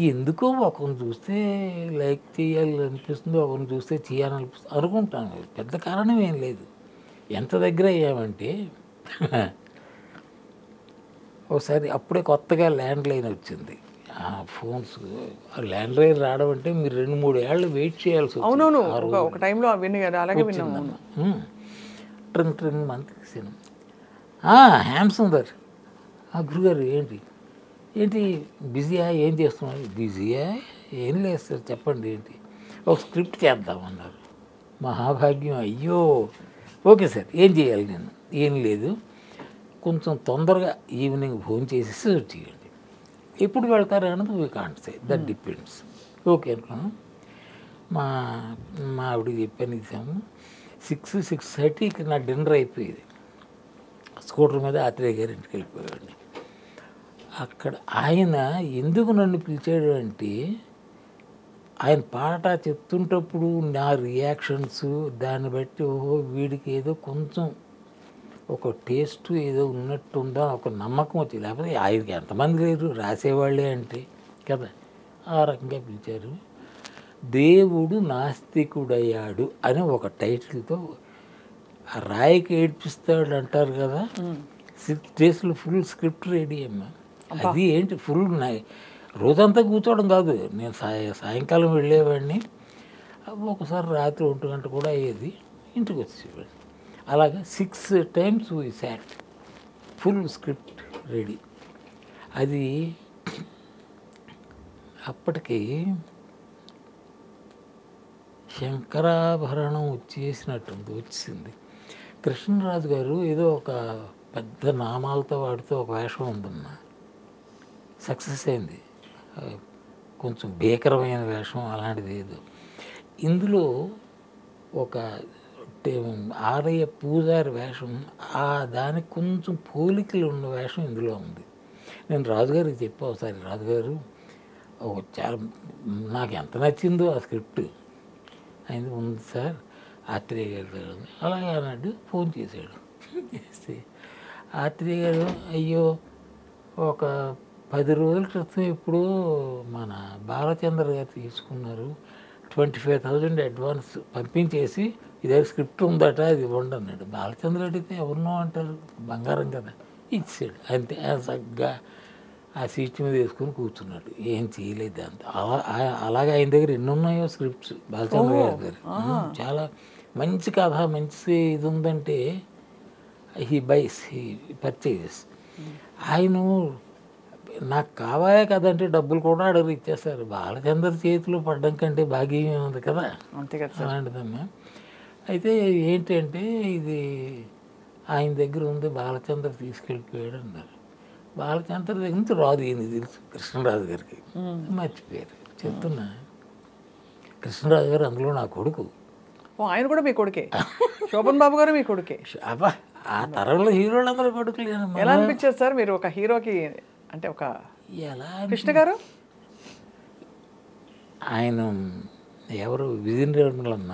ఎందుకో ఒకరిని చూస్తే లైక్ చేయాలి అనిపిస్తుంది, ఒకరిని చూస్తే చేయాలనిపిస్తుంది అనుకుంటాను. పెద్ద కారణం ఏం లేదు. ఎంత దగ్గర అయ్యామంటే ఒకసారి అప్పుడే కొత్తగా ల్యాండ్ లైన్ వచ్చింది. ఆ ఫోన్స్ ల్యాండ్ లైన్ రావడం అంటే మీరు 2-3 ఏళ్ళు వెయిట్ చేయాల్సి వచ్చింది. అవునవును, ఒక టైంలో విని అలాగే విన్నాము. ట్రింగ్ ట్రింగ్ మంత్ తీసాను. హ్యామ్సుందర్ గురుగారు ఏంటి బిజీయా, ఏం చేస్తున్నారు? బిజీయా ఏం లేదు సార్, చెప్పండి ఏంటి? ఒక స్క్రిప్ట్ చేద్దామన్నారు. మహాభాగ్యం. అయ్యో ఓకే సార్, ఏం చేయాలి? నేను ఏం లేదు, కొంచెం తొందరగా ఈవినింగ్ ఫోన్ చేసేసి చేయండి. ఎప్పుడు వెళ్తారు అన్నది we can't say, that depends. Okay అనుకున్నాను. మా ఆవిడకి చెప్పాను, ఇచ్చాము 6-6:30కి నా డిన్నర్ అయిపోయేది. స్కూటర్ మీద ఆత్రేయ గారి ఇంటికి వెళ్ళిపోయాడు. అక్కడ ఆయన ఎందుకు నన్ను పిలిచాడు అంటే, ఆయన పాట చెప్తుంటప్పుడు నా రియాక్షన్స్ దాన్ని బట్టి ఓహో వీడికి ఏదో కొంచెం ఒక టేస్ట్ ఏదో ఉన్నట్టుందా ఒక నమ్మకం వచ్చింది. లేకపోతే ఆయనకి ఎంతమంది లేరు రాసేవాళ్ళే అంటే కదా. ఆ రకంగా పిలిచారు. దేవుడు నాస్తికుడయ్యాడు అని ఒక టైటిల్తో రాయికి ఏడ్పిస్తాడు అంటారు కదా. 6 daysలో ఫుల్ స్క్రిప్ట్ రెడీ అమ్మా. అది ఏంటి ఫుల్ రోజంతా కూర్చోవడం కాదు. నేను సాయంకాలం వెళ్ళేవాడిని, ఒకసారి రాత్రి 1 గంట కూడా అయ్యేది, ఇంటికి వచ్చేవాడిని. అలాగా 6 times we short, full script ready. అది అప్పటికి శంకరాభరణం వచ్చింది. కృష్ణరాజు గారు ఏదో ఒక పెద్ద నామాలతో వాడితో ఒక వేషం ఉందమ్మా, సక్సెస్ అయింది. కొంచెం భీకరమైన వేషం అలాంటిది ఏదో. ఇందులో ఒక ఆలయ పూజారి వేషం, దానికి కొంచెం పోలికలు ఉన్న వేషం ఇందులో ఉంది. నేను రాజుగారికి చెప్పా ఒకసారి, రాజుగారు చాలా నాకు ఎంత నచ్చిందో ఆ స్క్రిప్ట్. ఆయన ఉంది సార్ ఆత్రేయ గారు, అలాగే అన్నాడు. ఫోన్ చేశాడు. చేస్తే ఆత్రేయ గారు అయ్యో ఒక 10 రోజుల క్రితం ఇప్పుడు మన బాలచంద్ర గారు తీసుకున్నారు, 25,000 అడ్వాన్స్ పంపించేసి ఇదే స్క్రిప్ట్ ఉందట అది ఇవ్వండి అన్నాడు. బాలచంద్ర అడిగితే ఎవరినో అంటారు, బంగారం కదా. ఇచ్చాడు అంతే. చక్కగా ఆ సీట్ మీద వేసుకొని కూర్చున్నాడు, ఏం చేయలేదు అంత. అలాగే ఆయన దగ్గర ఎన్ని ఉన్నాయో స్క్రిప్ట్స్ బాలచంద్ర గారి దగ్గర. చాలా మంచి కథ, మంచి ఇది ఉందంటే హీ పర్చేజెస్. ఆయన నాకు కావాలే కదంటే డబ్బులు కూడా అడగరు, ఇచ్చేస్తారు. బాలచంద్ర చేతిలో పడ్డం కంటే భాగ్యం ఉంది కదా, అంతే కదా. అలాంటిదమ్మా. అయితే ఏంటంటే ఇది ఆయన దగ్గర ఉంది, బాలచంద్ర తీసుకెళ్ళిపోయాడు అన్నారు. బాలచంద్ర దగ్గర నుంచి రాదు ఈయన తెలుసు కృష్ణరాజు గారికి, మర్చిపోయారు. చెప్తున్నా, కృష్ణరాజు గారు అందులో నా కొడుకు. ఆయన కూడా మీ కొడుకే? శోభన్ బాబు గారు మీ కొడుకే? అబ్బా ఆ తరంలో హీరోలు అందరూ కొడుకులు. ఎలా అనిపించేది సార్ మీరు ఒక హీరోకి అంటే ఒక ఎలా? కృష్ణ గారు ఆయన ఎవరు విజయనిర్మలమ్మ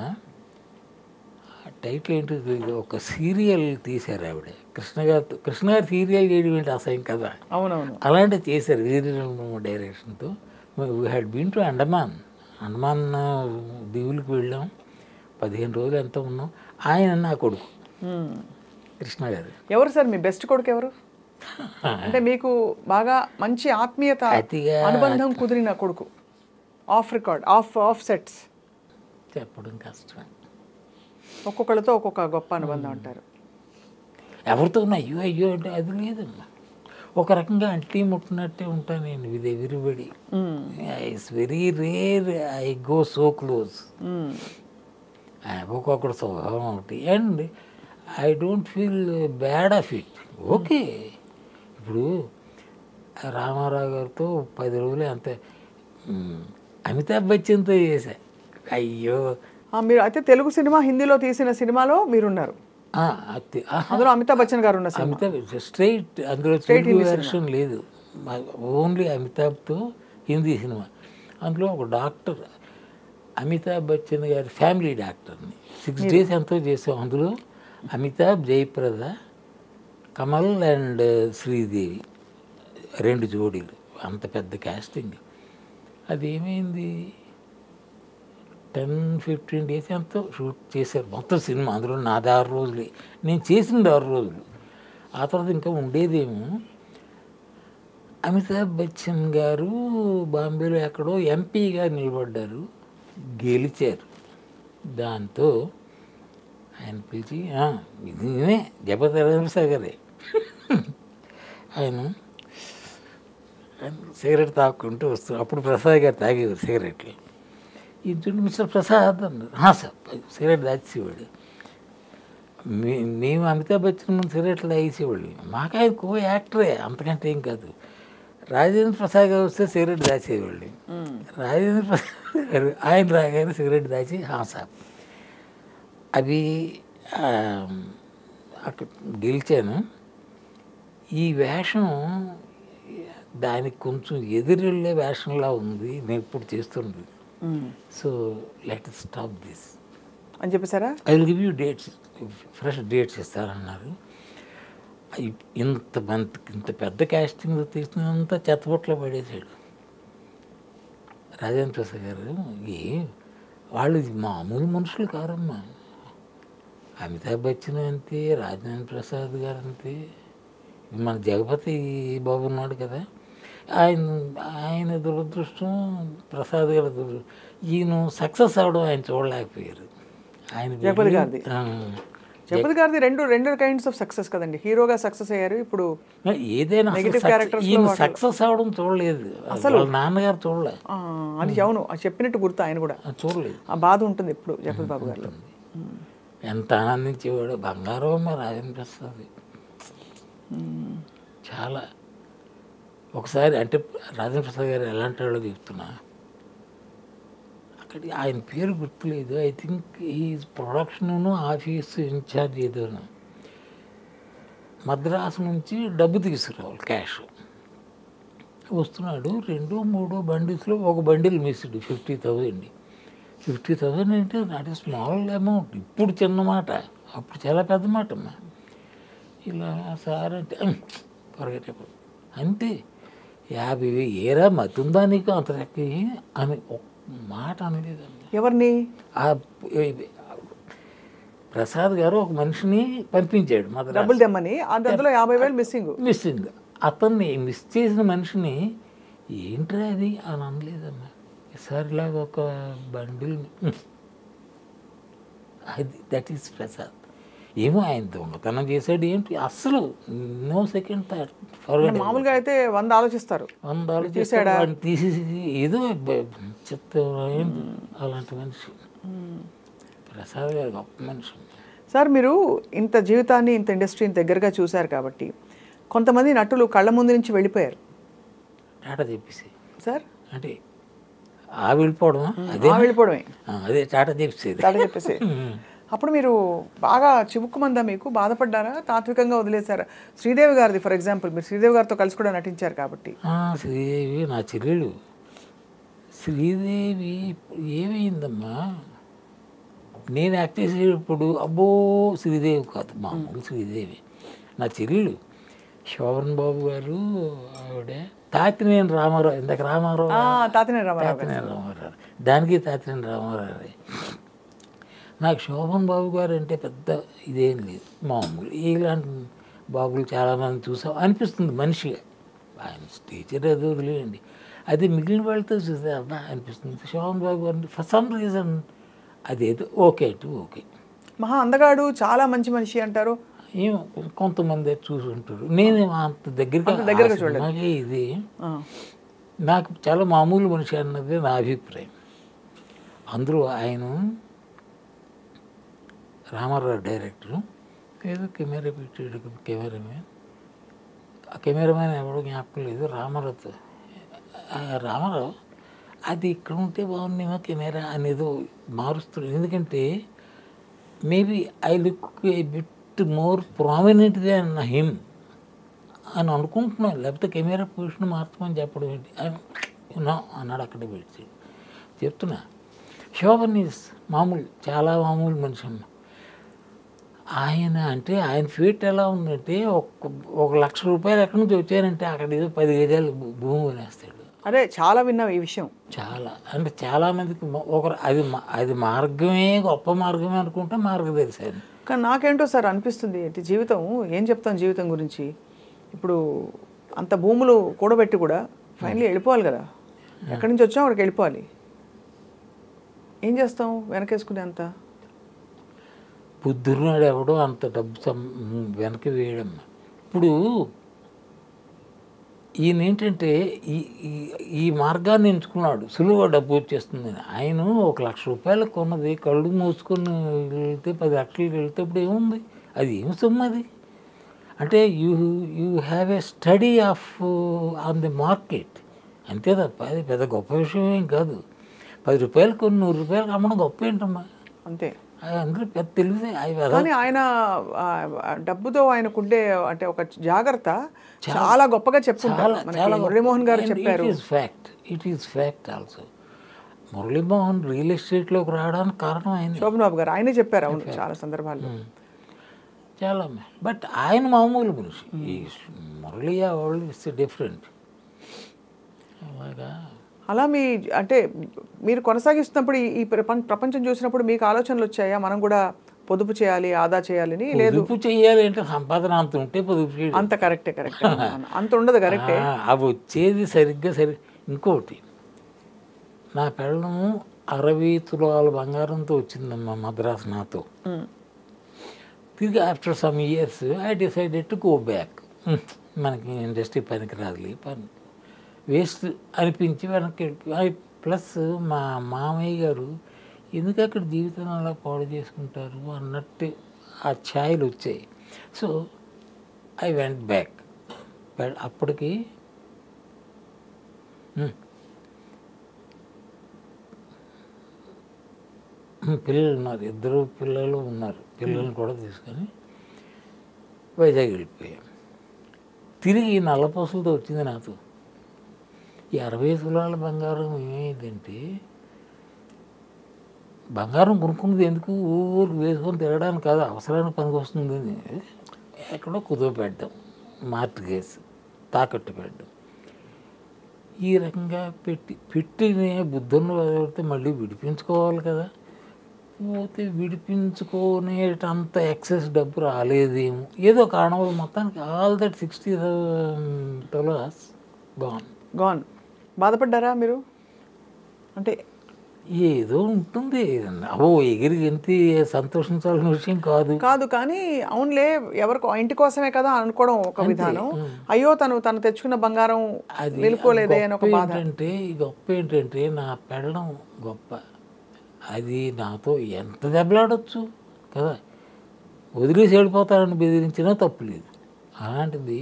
టైటిల్ ఏంటి, ఒక సీరియల్ తీశారు ఆవిడ. కృష్ణ గారు సీరియల్ చేయడం ఏంటి అసహ్యం కదా. అవునవును, అలాంటివి చేశారు విజయనిర్మలమ్మ డైరెక్షన్తో. We had been to Andaman దీవులకు వెళ్ళాం, 15 రోజులు ఎంత ఉన్నాం. ఆయన నా కొడుకు కృష్ణ గారు. ఎవరు సార్ మీ బెస్ట్ కొడుకు ఎవరు? అంటే మీకు బాగా మంచి ఆత్మీయత అనుబంధం కుదిరిన కొడుకు, ఆఫ్ రికార్డ్, ఆఫ్ సెట్స్ చెప్పడం కష్టం. ఒక్కొక్కళ్ళతో ఒక్కొక్క గొప్ప అనుబంధం అంటారు. ఎవరితో అయ్యో అయ్యో అంటే అది లేదమ్మా. ఒక రకంగా అంటీ ముట్టినట్టే ఉంటాను నేను with everybody. It's very rare I go so close. ఒక్కొక్కడు స్వభావం ఒకటి. And I don't feel bad of it. Okay, ఇప్పుడు రామారావు గారితో 10 రోజులే అంతే. అమితాబ్ బచ్చన్తో చేశా. అయ్యో మీరు అయితే తెలుగు సినిమా హిందీలో తీసిన సినిమాలో మీరున్నారు. అందులో అమితాబ్ బచ్చన్ గారు ఉన్న అమితాబ్ స్ట్రైట్, అందులో తెలుగు వెర్షన్ లేదు, ఓన్లీ అమితాబ్తో హిందీ సినిమా. అందులో ఒక డాక్టర్, అమితాబ్ బచ్చన్ గారి ఫ్యామిలీ డాక్టర్ని 6 days ఎంతో చేసాం. అందులో అమితాబ్, జయప్రద, కమల్ అండ్ శ్రీదేవి 2 జోడీలు. అంత పెద్ద క్యాస్టింగ్. అది ఏమైంది, 10-15 days ఎంతో షూట్ చేశారు మొత్తం సినిమా. అందులో నాది 6 రోజులే, నేను చేసింది 6 రోజులు. ఆ తర్వాత ఇంకా ఉండేదేమో. అమితాబ్ బచ్చన్ గారు బాంబేలో ఎక్కడో ఎంపీగా నిలబడ్డారు, గెలిచారు. దాంతో ఆయన పిలిచి ఇదే జగపతి రాజేంద్రసాగరే ఆయన సిగరెట్ తాక్కుంటూ వస్తారు. అప్పుడు ప్రసాద్ గారు తాగేవారు సిగరెట్లు. ఇది మిస్టర్ ప్రసాద్ అన్నారు. సార్ సిగరెట్ దాచేవాడు. మేము అమితాబ్ బచ్చన్ ముందు సిగరెట్లు తాగేసేవాళ్ళు. మాకు ఆయన కో యాక్టరే, అంతకంటే ఏం కాదు. రాజేంద్ర ప్రసాద్ గారు వస్తే సిగరెట్ దాచేవాళ్ళు. రాజేంద్ర ప్రసాద్ గారు ఆయన రాగానే సిగరెట్ దాచి సార్ అవి అక్కడ గెలిచాను. ఈ వేషం దానికి కొంచెం ఎదురెళ్ళే వేషంలా ఉంది నేను ఇప్పుడు చేస్తుంది. సో లెట్ స్టాప్ దిస్ అని చెప్పేసారా? I will give you dates, fresh dates ఇస్తారన్నారు. ఇంత పెద్ద క్యాస్టింగ్ తీసినంత చెత్తబొట్లో పడేసాడు రాజేంద్ర ప్రసాద్ గారు. వాళ్ళు మామూలు మనుషులు కారమ్మా. అమితాబ్ బచ్చన్ అంతే, రాజేంద్ర ప్రసాద్ గారు అంతే, మన జగపతి బాబు ఉన్నాడు కదా, ఆయన దురదృష్టం, ప్రసాద్ గారి దురదృష్టం. ఈయన సక్సెస్ అవడం ఆయన చూడలేకపోయారు. ఆయన జగపతి గారిది రెండు కైండ్స్ ఆఫ్ సక్సెస్ కదండి. హీరోగా సక్సెస్ అయ్యారు, ఇప్పుడు ఏదైనా ఈయన సక్సెస్ అవడం చూడలేదు అసలు. నాన్నగారు చూడలేదు అది. అవును, అది చెప్పినట్టు గుర్తు. ఆయన కూడా చూడలేదు. ఆ బాధ ఉంటుంది ఎప్పుడు జగపతి బాబు గారు. ఎంత ఆనందించేవాడు. బంగారం రాజేంద్ర ప్రసాద్ చాలా. ఒకసారి అంటే రాజేంద్ర ప్రసాద్ గారు ఎలాంటి వాళ్ళో చెప్తున్నా, అక్కడ ఆయన పేరు గుర్తులేదు. ఐ థింక్ ఈ ప్రొడక్షన్ ఆఫీస్ ఇన్ఛార్జ్ ఏదో మద్రాసు నుంచి డబ్బు తీసుకురావాలి, క్యాష్. వస్తున్నాడు, 2-3 బండిల్స్లో ఒక బండిల్ మిస్డ్ 50,000. 50,000 అంటే నాట్ ఏ స్మాల్ అమౌంట్. ఇప్పుడు చిన్న మాట, అప్పుడు చాలా పెద్ద మాట అమ్మా. ఇలా సార్ అంటే త్వరగా అంతే, 50,000 ఏరా మతుందా నీకు అంత అని ఒక మాట అనలేదండి. ఎవరిని? ప్రసాద్ గారు ఒక మనిషిని పంపించాడు డబ్బులు తెమ్మని, అందులో 50,000 మిస్సింగ్. అతన్ని మిస్ చేసిన మనిషిని ఏంట్రా అది అని అనలేదమ్మా. సార్ ఇలాగ ఒక బండిల్, అది దట్ ఈస్ ప్రసాద్. ఏమో ఆయన దొంగతనం చేశాడు ఏంటి అస్సలు నో సెకండ్ థాట్. మామూలుగా అయితే 100 ఆలోచిస్తారు, 100 ఆలోచిస్తాడు, తీసేసి ఏదో చెప్తే అలాంటి మనిషి ప్రసాద్ గారు గొప్ప మనిషి. సార్ మీరు ఇంత జీవితాన్ని, ఇంత ఇండస్ట్రీని దగ్గరగా చూశారు కాబట్టి కొంతమంది నటులు కళ్ళ ముందు నుంచి వెళ్ళిపోయారు. టాటా చెప్పేసి సార్ అంటే వెళ్ళిపోవడమా? వెళ్ళిపోవడమే, అదే టాటా చెప్పేసి. టాటా చెప్పేసి అప్పుడు మీరు బాగా చివుక్కుమందా, మీకు బాధపడ్డారా, తాత్వికంగా వదిలేశారా? శ్రీదేవి గారిది ఫర్ ఎగ్జాంపుల్, మీరు శ్రీదేవి గారితో కలిసి కూడా నటించారు కాబట్టి. శ్రీదేవి నా చెల్లెలు. శ్రీదేవి ఏమైందమ్మా, నేను యాక్ట్ చేసేటప్పుడు అబ్బో శ్రీదేవి కాదు, మామూలు శ్రీదేవి నా చెల్లెలు. శోభన్ బాబు గారు ఆవిడ, తాతినేని రామారావు, ఇందాక రామారావు, తాతినేని రామారావు, దానికి తాతినేని రామారావు. నాకు శోభన్ బాబు గారు అంటే పెద్ద ఇదేం లేదు, మామూలు. ఇలాంటి బాబులు చాలామంది చూసాం అనిపిస్తుంది మనిషిగా. ఆయన టీచర్ అది వదిలేయండి, అది మిగిలిన వాళ్ళతో చూస్తే అబ్బా అనిపిస్తుంది. శోభన్ బాబు గారిని ఫర్ సమ్ రీజన్ అదేదో ఓకే మహా అందగాడు, చాలా మంచి మనిషి అంటారు. ఏమో కొంతమంది చూసుంటారు, నేను అంత దగ్గరగా చూడలేదు. ఇది నాకు చాలా మామూలు మనిషి అన్నది నా అభిప్రాయం. అందులో ఆయన రామారావు డైరెక్టరు, ఏదో కెమెరా పెట్టాడు, కెమెరామెన్ ఎవడో జ్ఞాపకం లేదు. రామారావు అది ఇక్కడ ఉంటే బాగుండేమో కెమెరా అనేదో మారుస్తున్నాడు. ఎందుకంటే maybe I look A bit more prominent than him అని అనుకుంటున్నాను, లేకపోతే కెమెరా పొజిషన్ మార్చమని చెప్పడం ఏంటి నో అన్నాడు. అక్కడే పెట్టి చెప్తున్నా. శోభన్ ఈజ్ మామూలు, చాలా మామూలు మనిషి అమ్మ. ఆయన అంటే ఆయన ఫీట్ ఎలా ఉందంటే 1,00,000 రూపాయలు ఎక్కడి నుంచి వచ్చారంటే అక్కడ ఏదో 10 గజాలు భూమి కొనేస్తాడు. అదే చాలా విన్నాం ఈ విషయం. చాలా అంటే చాలామందికి ఒకరు అది మార్గమే, గొప్ప మార్గమే అనుకుంటే మార్గదర్శనం. కానీ నాకేంటో సార్ అనిపిస్తుంది, ఏంటి జీవితం, ఏం చెప్తాం జీవితం గురించి. ఇప్పుడు అంత భూములు కూడబెట్టి కూడా ఫైనలీ వెళ్ళిపోవాలి కదా, ఎక్కడి నుంచి వచ్చాం అక్కడికి వెళ్ళిపోవాలి. ఏం చేస్తాం వెనకేసుకునే అంత? బుద్ధున్నాడు ఎవడో అంత డబ్బు వెనక్కి వేయడమ్మా. ఇప్పుడు ఈయన ఏంటంటే ఈ మార్గాన్ని ఎంచుకున్నాడు, సులువుగా డబ్బు వచ్చేస్తుందని. ఆయన 1,00,000 రూపాయలు కొన్నది కళ్ళు మూసుకొని వెళ్తే 10 లక్షలు వెళ్తే ఇప్పుడు ఏముంది, అది ఏం సొమ్ము అది. అంటే you have a study of on the market, అంతే తప్ప అది పెద్ద గొప్ప విషయం ఏం కాదు. 10 రూపాయలు కొన్ని 100 రూపాయలు అమ్మడం గొప్ప ఏంటమ్మా, అంతే. అందరూ పెద్ద తెలివితే. కానీ ఆయన డబ్బుతో ఆయనకుండే అంటే ఒక జాగ్రత్త చాలా గొప్పగా చెప్పుకుంటారు. మురళీమోహన్ గారు చెప్పారు. It is fact also. Murali Mohan real ఎస్టేట్లోకి రావడానికి కారణం ఆయన. శోభన్ బాబు గారు ఆయనే చెప్పారు, అవును, చాలా సందర్భాల్లో. చాలా. బట్ ఆయన మామూలు మనిషి. ఈ మురళీ వాళ్ళు ఇట్స్ డిఫరెంట్. అలాగా అలా అంటే మీరు కొనసాగిస్తున్నప్పుడు ఈ ప్రపంచం చూసినప్పుడు మీకు ఆలోచనలు వచ్చాయా, మనం కూడా పొదుపు చేయాలి, ఆదా చేయాలని? లేదు, పొదుపు చేయాలి అంటే సంపాదన అంత ఉంటే పొదుపు చేయాలి. అంత కరెక్టే అంత ఉండదు, కరెక్టే. అవి వచ్చేది సరిగ్గా ఇంకోటి, నా పెళ్ళము 60 తులాల బంగారంతో వచ్చిందమ్మా మద్రాసు నాతో. తిరిగి after some years I decided to go back. మనకి ఇండస్ట్రీ పనికి రాదులే, పని వేస్ట్ అనిపించి వెనక్కి. ప్లస్ మా మామయ్య గారు ఎందుకు అక్కడ జీవితం అలా పాడు చేసుకుంటారు అన్నట్టు ఆ ఛాయలు వచ్చాయి. So I went back. అప్పటికి పిల్లలు ఉన్నారు, 2 పిల్లలు ఉన్నారు. పిల్లల్ని కూడా తీసుకొని వైజాగ్ వెళ్ళిపోయాం. తిరిగి నల్లపూసలతో వచ్చింది నాతో. ఈ 60 తులాల బంగారం ఏమైందంటే, బంగారం కొనుక్కున్నది ఎందుకు ఊరికి వేసుకొని తిరగడానికి కాదు, అవసరానికి పనికి వస్తుంది. ఎక్కడో కుదువ పెట్టడం, మార్టిగేజ్ తాకట్టు పెట్టడం, ఈ రకంగా పెట్టిన బుద్ధుని వదిలితే మళ్ళీ విడిపించుకోవాలి కదా. పోతే విడిపించుకునేటంత ఎక్సెస్ డబ్బు రాలేదేమో, ఏదో కారణం మొత్తానికి ఆల్ దట్ 60 dollars గాన్. బాధపడ్డారా మీరు? అంటే ఏదో ఉంటుంది, ఎగిరి ఎంత సంతోషించాల్సిన విషయం కాదు. కానీ అవునులే, ఎవరికో ఇంటి కోసమే కదా అనుకోవడం ఒక విధానం. అయ్యో తను తెచ్చుకున్న బంగారం అది వెళ్ళిపోలేదే అని ఒక బాధ. అంటే గొప్ప ఏంటంటే నా పెళ్ళం గొప్ప, అది నాతో ఎంత దెబ్బలాడచ్చు కదా, వదిలేసి వెళ్ళిపోతారని బెదిరించినా తప్పులేదు. అలాంటిది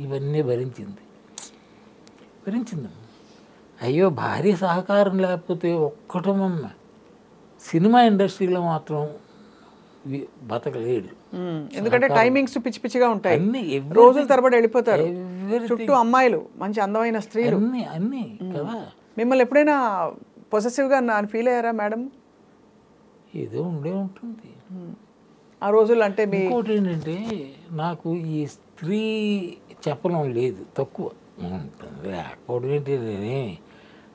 ఇవన్నీ భరించింది. అయ్యో భారీ సహకారం లేకపోతే ఒక్కటమమ్మ సినిమా ఇండస్ట్రీలో మాత్రం బతకలేడు. ఎందుకంటే టైమింగ్స్ పిచ్చి పిచ్చిగా ఉంటాయి, రోజుల తరబడి వెళ్ళిపోతారు, చుట్టూ అమ్మాయిలు, మంచి అందమైన స్త్రీలు, అన్నీ కదా. మిమ్మల్ని ఎప్పుడైనా పొసెసివ్గా ఫీల్ అయ్యారా మేడం? ఏదో ఉండే ఉంటుంది ఆ రోజుల్లో. అంటే ఇంకోటి ఏంటంటే, నాకు ఈ స్త్రీ చెప్పడం లేదు, తక్కువ ఉంటుంది. అప్పుడు ఏంటి, నేనే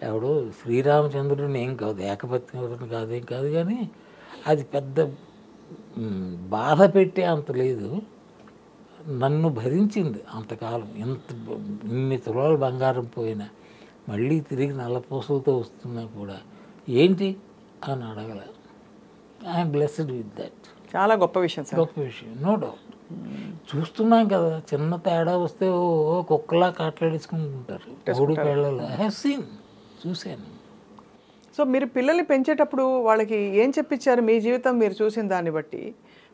ఎవడో శ్రీరామచంద్రుడిని ఏం కాదు, ఏకపత్ని కాదేం కాదు, కానీ అది పెద్ద బాధ పెట్టే అంత లేదు. నన్ను భరించింది అంతకాలం. ఇన్ని తులాల బంగారం పోయినా మళ్ళీ తిరిగి నల్లపూసలతో వస్తున్నా కూడా ఏంటి అని అడగల. I'm blessed with that. చాలా గొప్ప విషయం సార్, గొప్ప విషయం, నో డౌట్. చూస్తున్నాం కదా, చిన్న తేడా వస్తే కుక్కలా కాట్లాడేసుకుంటుంటారు మూడు పిల్లలు. ఐ హ్యావ్ సీన్, చూశాను. సో మీరు పిల్లల్ని పెంచేటప్పుడు వాళ్ళకి ఏం చెప్పించారు? మీ జీవితం మీరు చూసిన దాన్ని బట్టి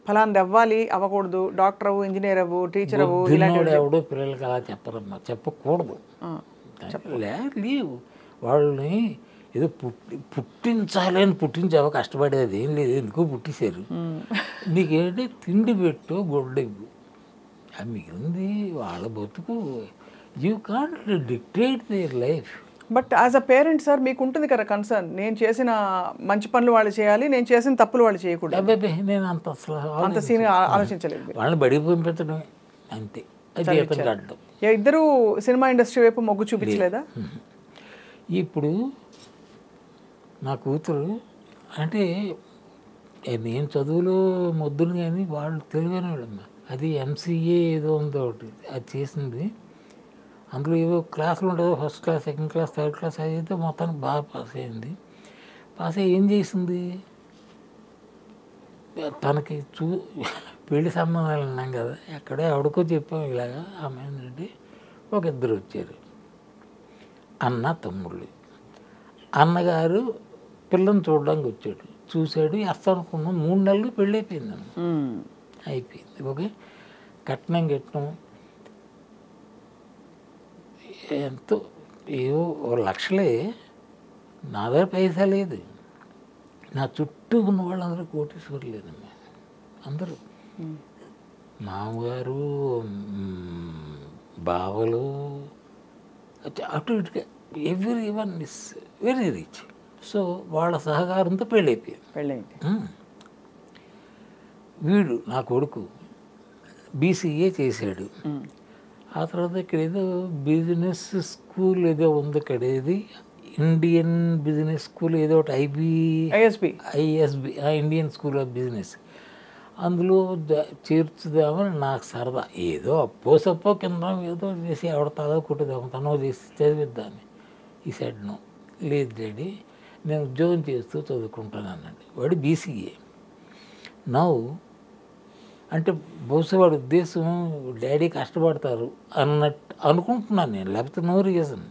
ఫలాంది అవ్వాలి, అవ్వకూడదు, డాక్టర్ అవ్వు, ఇంజనీర్ అవ్వు, టీచర్ అవ్వు, ఎవడో పిల్లలకి అలా చెప్పరమ్మా, చెప్పకూడదు. లేవు వాళ్ళని ఏదో పుట్టించాలి అని పుట్టించావా, కష్టపడేది ఏం లేదు, ఎందుకో పుట్టించారు. నీకేంటి తిండి పెట్టు, గొడ్డ ఇవ్వు, మిగిలింది వాళ్ళ బతుకు. You can't dictate their life. But as a parent sir మీకు ఉంటుంది కదా కన్సర్న్, నేను చేసిన మంచి పనులు వాళ్ళు చేయాలి, నేను చేసిన తప్పులు వాళ్ళు చేయకూడదు. అబ్బాయి నేను అంత అసలు అంత సీన్ ఆలోచించలేదు మీరు. వాళ్ళని బడికి పంపించడమే అంతే, అది జీతం కట్టడం. ఇద్దరు సినిమా ఇండస్ట్రీ వైపు మొగ్గు చూపించలేదా? ఇప్పుడు నా కూతురు అంటే నేను చదువులో మొద్దును కానీ వాళ్ళు తెలివైన వాళ్ళమ్మా. అది ఎంసీఏ ఏదో ఉందో ఒకటి అది చేసింది. అందులో ఏవో క్లాసులు ఉండదు, first class, second class, third class, అది అయితే మొత్తానికి బాగా పాస్ అయింది. పాస్ అయ్యి ఏం చేసింది, తనకి పెళ్లి సంబంధాలు ఉన్నాం కదా, ఎక్కడో ఎవడికో చెప్పాం ఇలాగా ఆమె ఏంటంటే ఒక ఇద్దరు వచ్చారు, అన్న తమ్ముళ్ళు. అన్నగారు పిల్లని చూడడానికి వచ్చాడు, చూశాడు, వేస్తానుకున్నాం. 3 నెలలు పెళ్ళి అయిపోయిందన్న, అయిపోయింది. ఓకే, కట్నం ఎంతో ఏవో 1 లక్షలే. నా దగ్గర పైసా లేదు, నా చుట్టూ ఉన్న వాళ్ళందరూ కోటీశ్వరులు లేదమ్మా. అందరూ మామగారు, బావలు, అటు ఇటుగా every one is very rich. So వాళ్ళ సహకారంతో పెళ్ళైపోయింది. వీడు నా కొడుకు బీసీఏ చేశాడు. ఆ తర్వాత ఇక్కడ ఏదో బిజినెస్ స్కూల్ ఏదో ఉంది, ఇక్కడ ఏది ఇండియన్ బిజినెస్ స్కూల్ ఏదో ఒకటి, ISB Indian school of business. అందులో చేర్చుదామని నాకు సరదా. ఏదో అప్పో కింద ఏదో చేసి ఎవడ తల కుట్టుదాం, తనో చేసి చదివిద్దాన్ని. ఈ సైడ్ నో, లేదు డాడీ నేను ఉద్యోగం చేస్తూ చదువుకుంటాను అన్నాడు. వాడు బీసీఏ. నవ్వు అంటే బహుశా వాడి ఉద్దేశం డాడీ కష్టపడతారు అన్నట్టు అనుకుంటున్నాను నేను, లేకపోతే నో రీజన్.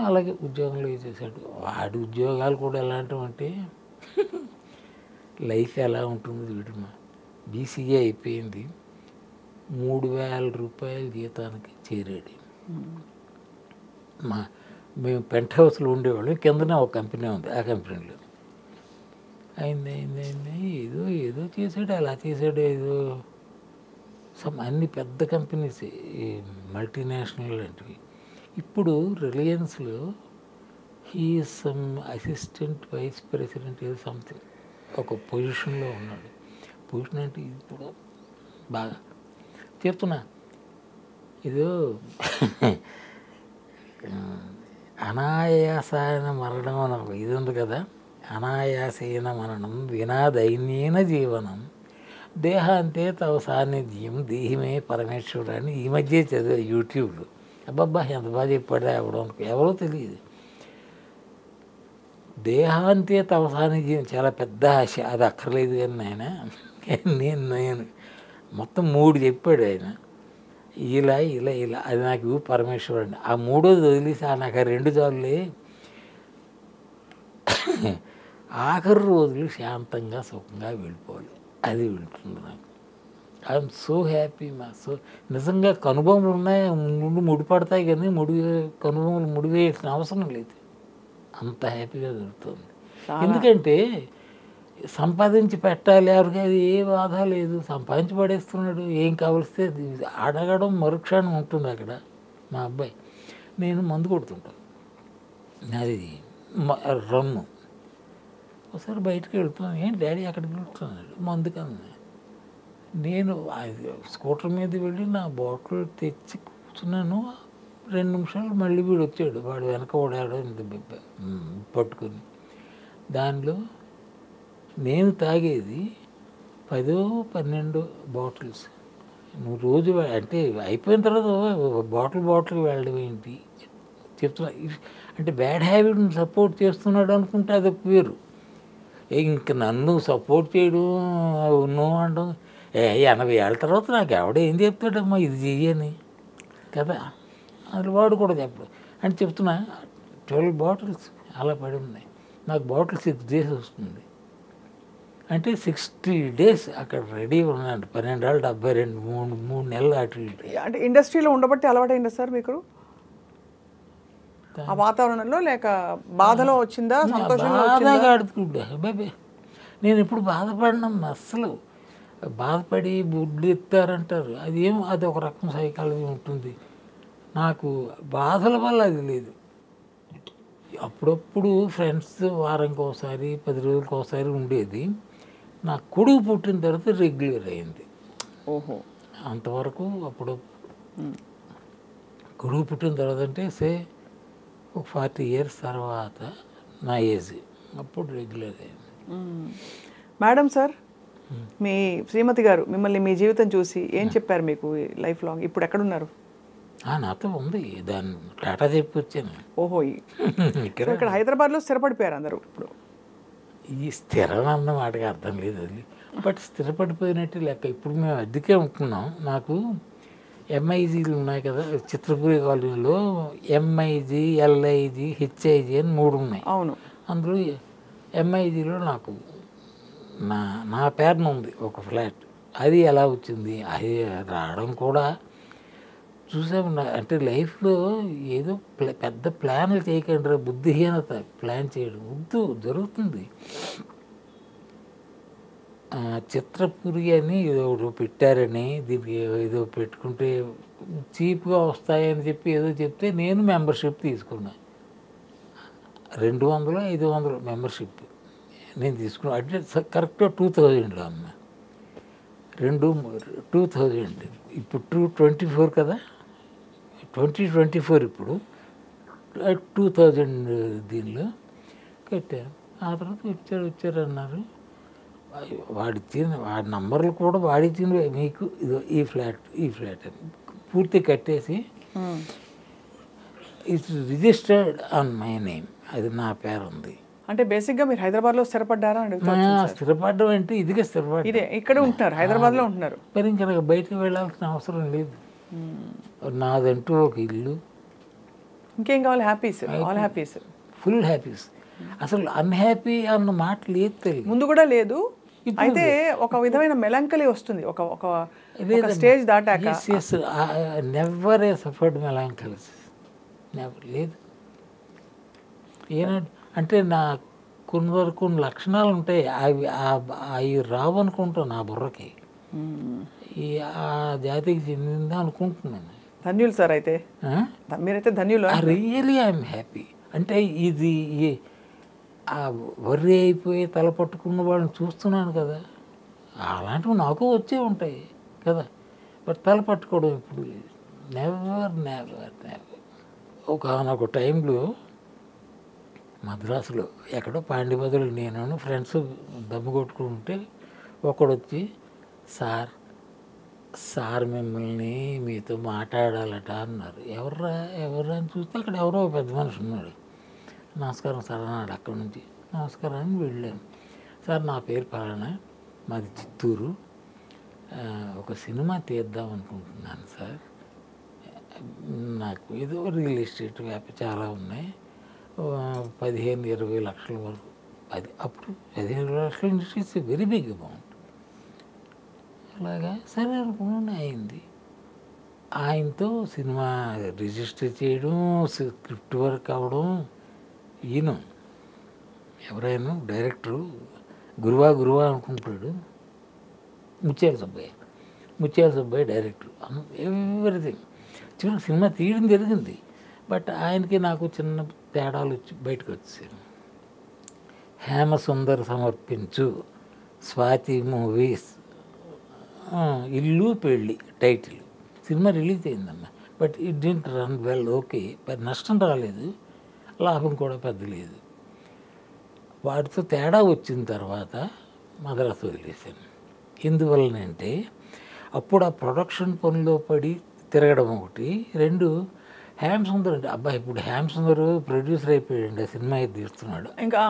అలాగే ఉద్యోగంలో చేశాడు. వాడి ఉద్యోగాలు కూడా ఎలాంటివంటే లైఫ్ ఎలా ఉంటుంది వీడమ్మా. బీసీఏ అయిపోయింది, 3,000 రూపాయల జీతానికి చేరాడు. మేము పెంట్ హౌస్లో ఉండేవాళ్ళం, కిందనే ఒక కంపెనీ ఉంది, ఆ కంపెనీలో అయింది ఏదో చేశాడు, అలా చేశాడు. ఏదో అన్ని పెద్ద కంపెనీస్, మల్టీనేషనల్ లాంటివి. ఇప్పుడు రిలయన్స్లో he some assistant vice president ఏదో సంథింగ్ ఒక పొజిషన్లో ఉన్నాడు. పొజిషన్ అంటే ఇప్పుడు బాగా చెప్తున్నా, ఇదో అనాయాసైన మరణం అని ఇది ఉంది కదా, అనాయాసైన మరణం వినా దైన్యేన జీవనం దేహాంతే తవ సాన్నిధ్యం దేహిమే పరమేశ్వరుడు అని ఈ మధ్య చదివా యూట్యూబ్లో. అబ్బబ్బా ఎంత బాగా చెప్పాడా ఎవరో తెలియదు. దేహాంతే తవ సాన్నిధ్యం చాలా పెద్ద ఆశ, అది అక్కర్లేదు కానీ నేను మొత్తం 3 చెప్పాడు ఆయన. ఇలా అది నాకు పరమేశ్వరుడు. ఆ 3వది వదిలేసి నాకు ఆ 2 చాలులే. ఆఖరి రోజులు శాంతంగా సుఖంగా వెళ్ళిపోవాలి, అది వెళ్తుంది నాకు. ఐఎమ్ సో హ్యాపీ సో నిజంగా కనుబొమ్మలు ఉన్నాయి, ముడిపడతాయి కానీ కనుబొమ్మలు ముడివేయాల్సిన అవసరం లేదు, అంత హ్యాపీగా దొరుకుతుంది. ఎందుకంటే సంపాదించి పెట్టాలి, ఎవరికి అది ఏ బాధ లేదు, సంపాదించి పడేస్తున్నాడు. ఏం కావలిస్తే అడగడం మరుక్షణం ఉంటుంది అక్కడ. మా అబ్బాయి నేను మందు కొడుతుంటాను, అది రమ్ము. ఒకసారి బయటకు వెళ్తున్నాను, ఏంటి డాడీ అక్కడికి వెళ్తున్నాడు, మందు కన్నా. నేను స్కూటర్ మీద వెళ్ళి నా బాటిల్ తెచ్చి కూర్చున్నాను. 2 నిమిషాలు మళ్ళీ వీడు వచ్చాడు, వాడు వెనక ఓడాడు పట్టుకుని. దానిలో నేను తాగేది 10-12 బాటిల్స్. నువ్వు రోజు అంటే అయిపోయిన తర్వాత బాటిల్ వెళ్ళడం ఏంటి చెప్తున్నా. అంటే బ్యాడ్ హ్యాబిట్ని సపోర్ట్ చేస్తున్నాడు అనుకుంటే అది వేరు. ఇంక నన్ను సపోర్ట్ చేయడం నువ్వు అంటాం 80 ఏళ్ళ తర్వాత నాకు ఎవడ ఏం చెప్తాడమ్మా ఇది చెయ్యని కదా, అది వాడు కూడా చెప్పడు. అంటే చెప్తున్నా 12 బాటిల్స్ అలా పడి ఉన్నాయి. నాకు బాటిల్ 6 days వస్తుంది అంటే 60 days అక్కడ రెడీ ఉన్నాడు. 12 ఏళ్ళు 72 3 నెలలు అటు ఇటు. అంటే ఇండస్ట్రీలో ఉండబట్టి అలవాటైందా సార్ మీకు ఆ వాతావరణంలో, లేక బాధలో వచ్చిందా, సంతోషంగా బాధగా ఆడుతుండే? బాబే నేను ఇప్పుడు బాధపడినా అస్సలు. బాధపడి బుడ్లు ఎత్తారంటారు, అదేం అది ఒక రకం సైకాలజీ ఉంటుంది. నాకు బాధల వల్ల అది లేదు. అప్పుడప్పుడు ఫ్రెండ్స్ వారానికి ఒకసారి 10 రోజులకి ఒకసారి ఉండేది. నా కొడుకు పుట్టిన తర్వాత రెగ్యులర్ అయింది. ఓహో. అంతవరకు అప్పుడు కొడుకు పుట్టిన తర్వాత అంటే ఒక 40 years తర్వాత నా ఏజ్ అప్పుడు రెగ్యులర్ అయింది. మేడం సార్, మీ శ్రీమతి గారు మిమ్మల్ని మీ జీవితం చూసి ఏం చెప్పారు మీకు లైఫ్ లాంగ్? ఇప్పుడు ఎక్కడున్నారు? నాతో ఉంది, దాన్ని టాటా చెప్పి వచ్చాను. ఓహో. ఇక్కడ హైదరాబాద్లో స్థిరపడిపోయారు అందరూ ఇప్పుడు? ఈ స్థిరం అన్న మాటకి అర్థం లేదు అది, బట్ స్థిరపడిపోయినట్టు లెక్క. ఇప్పుడు మేము అద్దెకే ఉంటున్నాం. నాకు ఎంఐజీలు ఉన్నాయి కదా చిత్రపురి కాలనీలో, ఎంఐజీ, ఎల్ఐజీ, హెచ్ఐజీ అని 3 ఉన్నాయి. అవును. అందులో ఎంఐజీలో నాకు నా పేరున ఉంది ఒక ఫ్లాట్. అది ఎలా వచ్చింది? అది రావడం కూడా చూసాము. అంటే లైఫ్లో ఏదో పెద్ద ప్లాన్లు చేయకండి, బుద్ధిహీనత ప్లాన్ చేయడం వద్దు, జరుగుతుంది. చిత్రపురి అని ఏదో పెట్టారని, దీనికి ఏదో పెట్టుకుంటే చీప్గా వస్తాయని చెప్పి ఏదో చెప్తే నేను మెంబర్షిప్ తీసుకున్నా. 200, 500 మెంబర్షిప్ నేను తీసుకున్నాను. అంటే కరెక్ట్గా 2000లో అమ్మ. 2000. ఇప్పుడు 2024 కదా, 2024 ఇప్పుడు 2000 దీనిలో కట్టాను. ఆ తర్వాత వచ్చారు అన్నారు. వాడి నంబర్లు కూడా వాడిచ్చింది, మీకు ఇదో ఈ ఫ్లాట్ అని పూర్తి కట్టేసి it's registered on my name, అది నా పేరు ఉంది. అంటే బేసిక్గా మీరు హైదరాబాద్లో స్థిరపడ్డారా? స్థిరపడడం అంటే ఇదిగా స్థిరపడ్డా, ఇదే ఇక్కడే ఉంటున్నారు, హైదరాబాద్లో ఉంటున్నారు. మరి ఇంకా బయటకు వెళ్ళాల్సిన అవసరం లేదు. నాదంటూ ఒక ఇల్లు. ఇంకేం కావాలి? Happies, all happies, full happies. అసలు అన్హ్యాపీ అన్న మాట లేదు, ముందు కూడా లేదు. అయితే ఒక విధమైన మెలంకలీ వస్తుంది ఒక స్టేజ్ దాటాక. నెవర్ ఏ సఫర్డ్ మెలంకలీస్, నెవర్ లేదు. అంటే నా కొన్ని లక్షణాలు ఉంటాయి, అవి రావు అనుకుంటాను నా బుర్రకి. ఆ జాతికి చెందిందా అనుకుంటున్నాను. ధన్యులు సార్. అయితే మీరైతే ధన్యులు. Really I'm happy. అంటే ఇది వర్రీ అయిపోయి తల పట్టుకున్న వాళ్ళని చూస్తున్నాను కదా, అలాంటివి నాకు వచ్చే ఉంటాయి కదా, బట్ తల పట్టుకోవడం ఇప్పుడు నెవర్. ఒకనొక టైంలో మద్రాసులో ఎక్కడో పాండిబదులు నేను ఫ్రెండ్స్ దమ్ము కొట్టుకుంటే ఒకడు వచ్చి, సార్ మిమ్మల్ని మీతో మాట్లాడాలట అన్నారు. ఎవర్రా అని చూస్తే అక్కడ ఎవరో పెద్ద మనిషి ఉన్నాడు. నమస్కారం సార్ అన్నాడు. అక్కడి నుంచి నమస్కారం అని వెళ్ళాను. సార్ నా పేరు పలానా, మాది చిత్తూరు, ఒక సినిమా తీద్దాం అనుకుంటున్నాను సార్, నాకు ఏదో రియల్ ఎస్టేట్ వ్యాపారం చాలా ఉన్నాయి, 15-20 లక్షల వరకు. అది అప్పుడు 15-20 లక్షల ఇండస్ట్రీ వెరీ బిగ్ అమౌంట్. అలాగా సరే అనుకున్నాను. అయింది. ఆయనతో సినిమా రిజిస్టర్ చేయడం, స్క్రిప్ట్ వర్క్ అవ్వడం. ఈయన ఎవరైనా డైరెక్టరు గురువా అనుకుంటాడు. ముత్యాల సుబ్బయ్య డైరెక్టర్, ఎవ్రీథింగ్. చివరికి సినిమా తీయడం జరిగింది. బట్ ఆయనకి నాకు చిన్న తేడాలు వచ్చి బయటకు వచ్చాను. హేమసుందర్ సమర్పించు, స్వాతి మూవీస్, ఇల్లు పెళ్ళి టైటిల్. సినిమా రిలీజ్ అయిందమ్మా, but it didn't run well. Okay, నష్టం రాలేదు, లాభం కూడా పెద్ద లేదు. వాటితో తేడా వచ్చిన తర్వాత మద్రాసు వదిలేశాను. ఎందువల్లనంటే అప్పుడు ఆ ప్రొడక్షన్ పనిలో పడి తిరగడం ఒకటి, 2 హేమసుందర్ అంటే అబ్బాయి ఇప్పుడు హేమసుందర్ ప్రొడ్యూసర్ అయిపోయాడు, ఆ సినిమా తీస్తున్నాడు, ఇంకా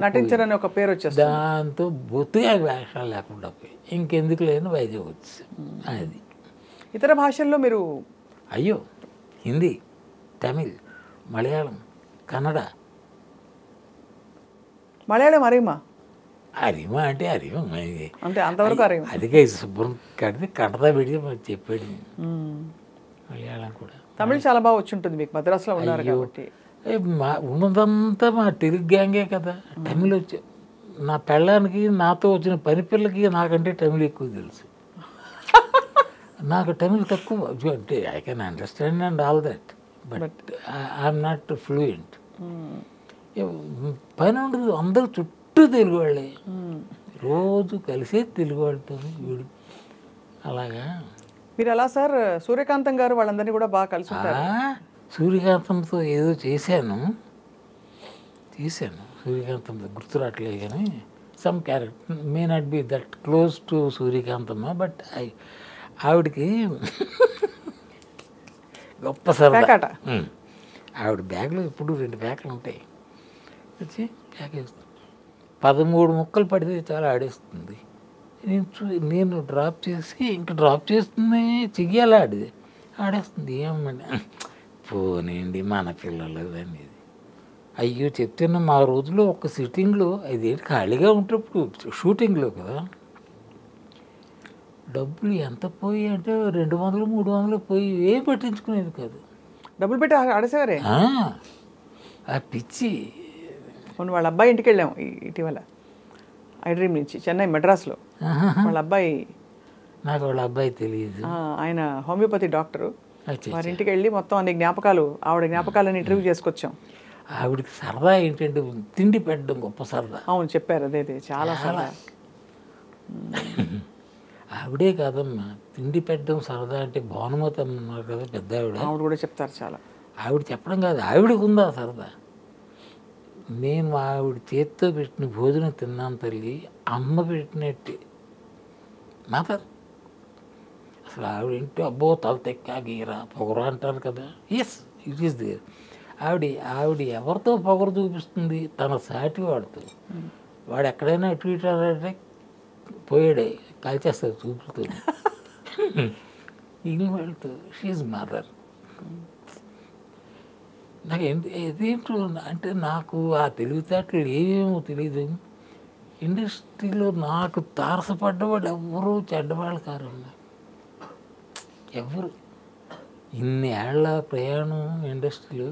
నటించారని ఒక పేరు వచ్చేసి దాంతో బొత్తిగా వేషాలు లేకుండా పోయి ఇంకెందుకు లేని వైజాగ్ వచ్చి. అది ఇతర భాషల్లో మీరు అయ్యో హిందీ, తమిళ్, మలయాళం, కన్నడ. అరిమా అంటే అరిమా అంటే అంతవరకు అరిమా. అదికే శుభ్రం కడితే కన్నడ పెడితే చెప్పాడు. మలయాళం కూడా. తమిళ్ చాలా బాగా వచ్చి ఉంటుంది మీకు, మద్రాసులో ఉన్నారు కాబట్టి. ఉన్నదంతా మా తెలుగు గ్యాంగే కదా. తమిళ్ నా పెళ్ళానికి నాతో వచ్చిన పని పిల్లకి నాకంటే తమిళ్ ఎక్కువ తెలుసు. నాకు తమిళ్ తక్కువ. అంటే I can understand and all that, but I'm not fluent. పని ఉండదు, అందరూ చుట్టూ తెలుగు వాళ్ళే, రోజు కలిసే తెలుగు వాళ్ళతో వీడు అలాగా. మీరు అలా సార్ సూర్యకాంతం గారు వాళ్ళందరినీ కూడా బాగా కలిసి ఉంటారు. సూర్యకాంతంతో ఏదో చేశాను, సూర్యకాంతంతో గుర్తురాట్లేదు కానీ some character may not be that close to Suryakanthamma, but ఆవిడకి గొప్ప సరదా. ఆవిడ బ్యాగ్లో ఇప్పుడు 2 బ్యాగులు ఉంటాయి, వచ్చి బ్యాగ్ వేస్తుంది, 13 ముక్కలు పడితే చాలా ఆడేస్తుంది. నేను డ్రాప్ చేసి ఇంకా డ్రాప్ చేస్తుంది చెయ్యాలి, ఆడేస్తుంది. ఏమన్నా పోనీండి మన పిల్లలు అనేది. అయ్యో చెప్తున్నా, మా రోజులో ఒక సిట్టింగ్లో అదేంటి ఖాళీగా ఉంటప్పుడు షూటింగ్లో కదా, డబ్బులు ఎంత పోయి అంటే 200 300 పోయి ఏం పట్టించుకునేది కాదు. డబ్బులు పెట్టి ఆడేసేవారే. ఆ పిచ్చి. మొన్న వాళ్ళ అబ్బాయి ఇంటికి వెళ్ళాము ఇటీవల, ఐ డ్రీమ్ నుంచి చెన్నై మెడ్రాస్లో. వాళ్ళ అబ్బాయి, నాకు వాళ్ళ అబ్బాయి తెలియదు, ఆయన హోమియోపతి డాక్టరు. వారి ఇంటికి వెళ్ళి మొత్తం అన్ని జ్ఞాపకాలు, ఆవిడ జ్ఞాపకాలను ఇంటర్వ్యూ చేసుకొచ్చాం. ఆవిడకి సరదా ఏంటంటే తిండి పెట్టడం గొప్ప సరదా. అవును చెప్పారు, అదే చాలా సరదా. ఆవిడే కాదమ్మా, తిండి పెట్టడం సరదా అంటే భానుమతి అన్నారు కదా పెద్ద ఆవిడ కూడా చెప్తారు చాలా. ఆవిడ చెప్పడం కాదు, ఆవిడకు ఉందా సరదా. నేను ఆవిడ చేత్తో పెట్టిన భోజనం తిన్నాను తల్లి, అమ్మ పెట్టినట్టు మాత్రం. అసలు ఆవిడ ఏంటో అబ్బో తల తెక్కా గీరా పొగరు అంటారు కదా, ఎస్ ఇట్ ఈస్ దేర్. ఆవిడ ఎవరితో పొగరు చూపిస్తుంది, తన సాటి వాడుతూ. వాడు ఎక్కడైనా ఇటు ఇటు అంటే పోయాడే కాల్చేస్తారు చూపుతూ. ఇన్ని వాళ్ళతో షీఈ్ మదర్. నాకు ఇదేంటో అంటే నాకు ఆ తెలివితేటలు ఏమేమో తెలియదు. ఇండస్ట్రీలో నాకు తారసపడ్డవాళ్ళు ఎవరు చెడ్డవాళ్ళు కారు, ఎవరు. ఇన్ని ఏళ్ల ప్రయాణం ఇండస్ట్రీలో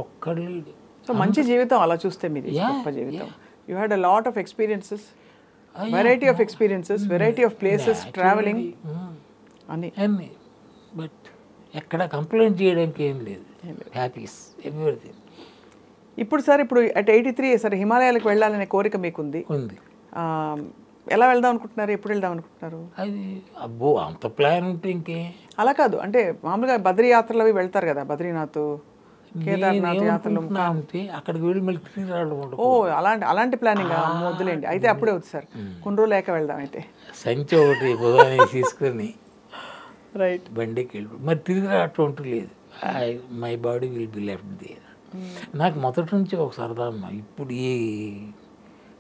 ఒక్కడే. సో మంచి జీవితం అలా చూస్తే మీది గొప్ప జీవితం. You had a lot of experiences, variety of experiences, variety of places, travelling అన్నీ. బట్ ఎక్కడ కంప్లైంట్ చేయడానికి ఏం లేదు, హ్యాపీస్ ఎవ్రీథింగ్. ఇప్పుడు సార్ ఇప్పుడు అట్ 83 సార్ హిమాలయాలకు వెళ్ళాలనే కోరిక మీకుంది. ఉంది. ఎలా వెళ్దాం అనుకుంటున్నారు, ఎప్పుడు వెళ్దాం అనుకుంటున్నారు? అది అబ్బో అంత ప్లాన్ ఉంటే ఇంకే. అలా కాదు, అంటే మామూలుగా బద్రీ యాత్రలు అవి వెళ్తారు కదా, బద్రీనాథ్ కేదార్నాథ్ యాత్రలు అంటే అక్కడికి వెళ్ళి మళ్ళీ తిరిగి రావడం. ఓ అలాంటి ప్లానింగ్ వద్దులేండి, అయితే అప్పుడే వద్దు సార్, కొన్ని రోజులు లేక వెళ్దాం. అయితే సంచి ఒకటి బుధాన్ని తీసుకొని రైట్ బండికి వెళ్ళి మరి తిరిగి రావటం అంటూ లేదు. My body will be left there. నాకు మొదటి నుంచి ఒక సరదా అమ్మ. ఇప్పుడు ఈ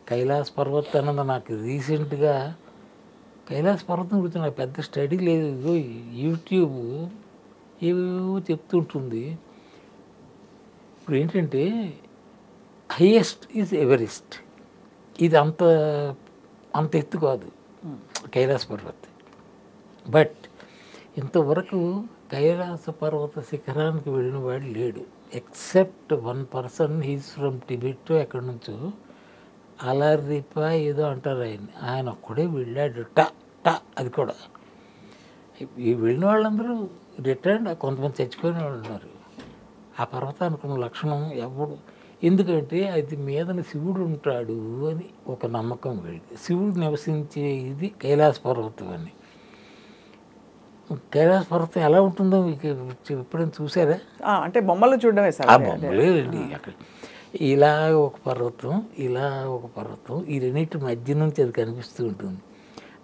కైలాస్ పర్వత్ అన్నది నాకు రీసెంట్గా కైలాస్ పర్వతం గురించి నాకు పెద్ద స్టడీ లేదు. యూట్యూబ్ ఏవేవో చెప్తుంటుంది. ఇప్పుడు ఏంటంటే హైయెస్ట్ ఈజ్ ఎవరెస్ట్. ఇది అంత ఎత్తు కాదు కైలాస్ పర్వత్. బట్ ఇంతవరకు కైలాస పర్వత శిఖరానికి వెళ్ళిన వాడు లేడు, except 1 person. He's from Tibet, ఎక్కడి నుంచో అలరిపా ఏదో అంటారు ఆయన ఒక్కడే వెళ్ళాడు. అది కూడా ఈ వెళ్ళిన వాళ్ళందరూ రిటర్న్, కొంతమంది చచ్చిపోయిన వాళ్ళు ఉన్నారు. ఆ పర్వతానికి ఉన్న లక్షణం ఎవడు, ఎందుకంటే అది మీదన శివుడు ఉంటాడు అని ఒక నమ్మకం వెళ్ళి, శివుడు నివసించే ఇది కైలాస పర్వతం అని. కైలాస పర్వతం ఎలా ఉంటుందో మీకు ఎప్పుడైనా చూసారా? అంటే బొమ్మలు చూడడమే సార్. ఆ బొమ్మలేదండి. అక్కడ ఇలా ఒక పర్వతం, ఇలా ఒక పర్వతం, ఈ రెండింటి మధ్య నుంచి అది కనిపిస్తూ ఉంటుంది.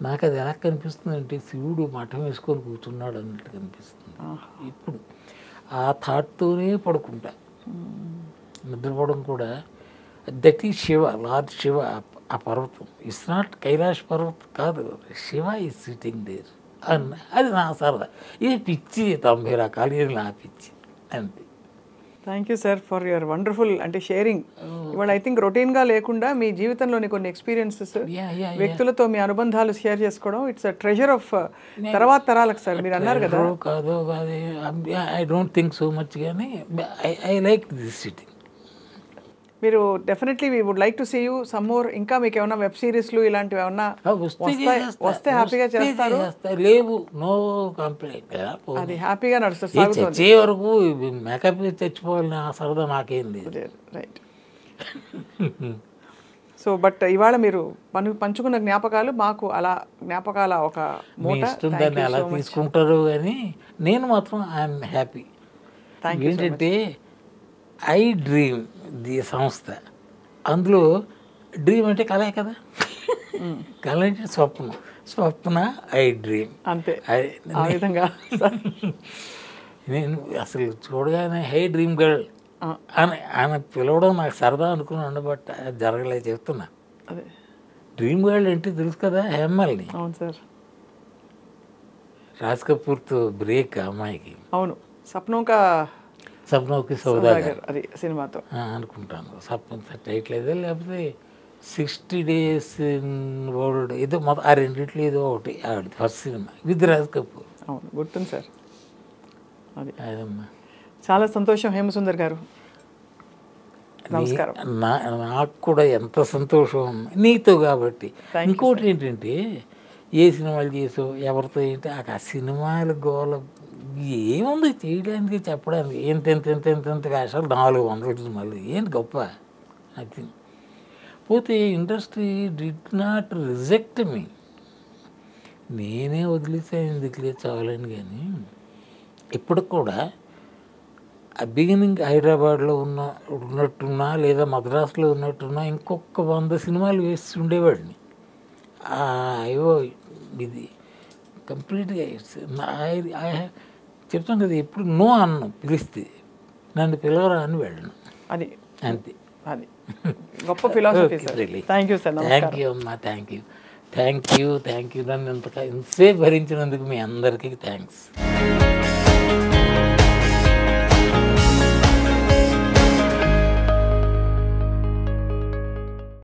నాకు అది ఎలా కనిపిస్తుంది అంటే శివుడు మఠం వేసుకొని కూర్చున్నాడు అన్నట్టు కనిపిస్తుంది. ఇప్పుడు ఆ థాట్తోనే పడుకుంటా, నిద్రపోవడం కూడా. That is Shiva, lord Shiva. ఆ పర్వతం ఇట్స్ నాట్ కైలాష్ పర్వతం కాదు, శివ ఈజ్ సిట్టింగ్ దేర్ అన్న. అది నా సరదా. ఇది పిచ్చి 90 రకాలు, ఇది నా పిచ్చి అంతే. Thank you sir for your wonderful అంటే షేరింగ్. ఇవాళ ఐ థింక్ రొటీన్గా లేకుండా మీ జీవితంలోని కొన్ని ఎక్స్పీరియన్సెస్, వ్యక్తులతో మీ అనుబంధాలు షేర్ చేసుకోవడం, ఇట్స్ అ ట్రెజర్ ఆఫ్ తర్వాత తరాలకు సార్. మీరు అన్నారు కదా. కాదు I don't think so much, కానీ ఐ లైక్ దిస్ సిటీ. మీరు definitely we would like to see you some more. ఇంకా మీకు ఏమైనా వెబ్ సిరీస్లు ఇలాంటివి ఏమన్నా వస్తే హ్యాపీగా చేస్తారు. లేవు, నో కంప్లైంట్. అది హ్యాపీగా నడుస్తుంది, చచ్చే వరకు మేకప్ చచ్చిపోవాలని ఆ సరదా నాకేం లేదు. రైట్. సో బట్ ఇవాళ మీరు పంచుకున్న జ్ఞాపకాలు మాకు అలా జ్ఞాపకాల ఒక మూట. దాన్ని అలా తీసుకుంటారు కానీ నేను మాత్రం ఐఎమ్ హ్యాపీ. ఏంటంటే ఐ డ్రీమ్ ది సంస్థ, అందులో డ్రీమ్ అంటే కలే కదా, కళ అంటే స్వప్నం, స్వప్న ఐ డ్రీమ్ అంతే. ఆ విధంగా నేను అసలు చూడగానే హై డ్రీమ్ గర్ల్ అని ఆయన పిలవడం నాకు సరదా అనుకున్నాను, బట్ అది జరగలేదు. చెప్తున్నా, అదే డ్రీమ్ గర్ల్ అంటే తెలుసు కదా, హేమల్ని. అవును సార్. రాజ్ కపూర్తో బ్రేక్ అమ్మాయికి. అవును, సప్నోకి సౌదాగర్ అది సినిమాతో అనుకుంటాను. సప్న టైటిల్ ఏదో, లేకపోతే 60 days in world ఏదో మొత్తం ఆ రెండిట్లో ఏదో ఒకటి ఆవిడ first cinema with Raj Kapoor. అవును, గుర్తుంది సార్. అది అదమ్మా, చాలా సంతోషం హేమసుందర్ గారు, నమస్కారం. నాకు కూడా ఎంత సంతోషం నీతో కాబట్టి. ఇంకోటి ఏంటంటే, ఏ సినిమాలు చేసావు, ఎవరితో ఏంటి, ఆ సినిమాల గోల ఏముంది చేయడానికి, చెప్పడానికి. ఎంత వేషాలు, 400 సినిమాలు, ఏంటి గొప్ప. అది పోతే ఇండస్ట్రీ డిడ్ నాట్ రిజెక్ట్ మీ, నేనే వదిలేసాను ఎందుకులే చాలని. కానీ ఇప్పటికి కూడా ఆ బిగినింగ్ హైదరాబాద్లో ఉన్నట్టున్నా లేదా మద్రాసులో ఉన్నట్టున్నా ఇంకొక 100 సినిమాలు వేసి ఉండేవాడిని. అయ్యో ఇది కంప్లీట్గా చెప్తాను కదా, ఎప్పుడు నో అన్ను పిలిస్తే నన్ను పిలవరా అని వెళ్ళను. అది అంతే, అది గొప్ప philosophy sir. Thank you sir. Thank you అమ్మా, థ్యాంక్ యూ. నన్ను ఇంతసేపు భరించినందుకు మీ అందరికీ థ్యాంక్స్.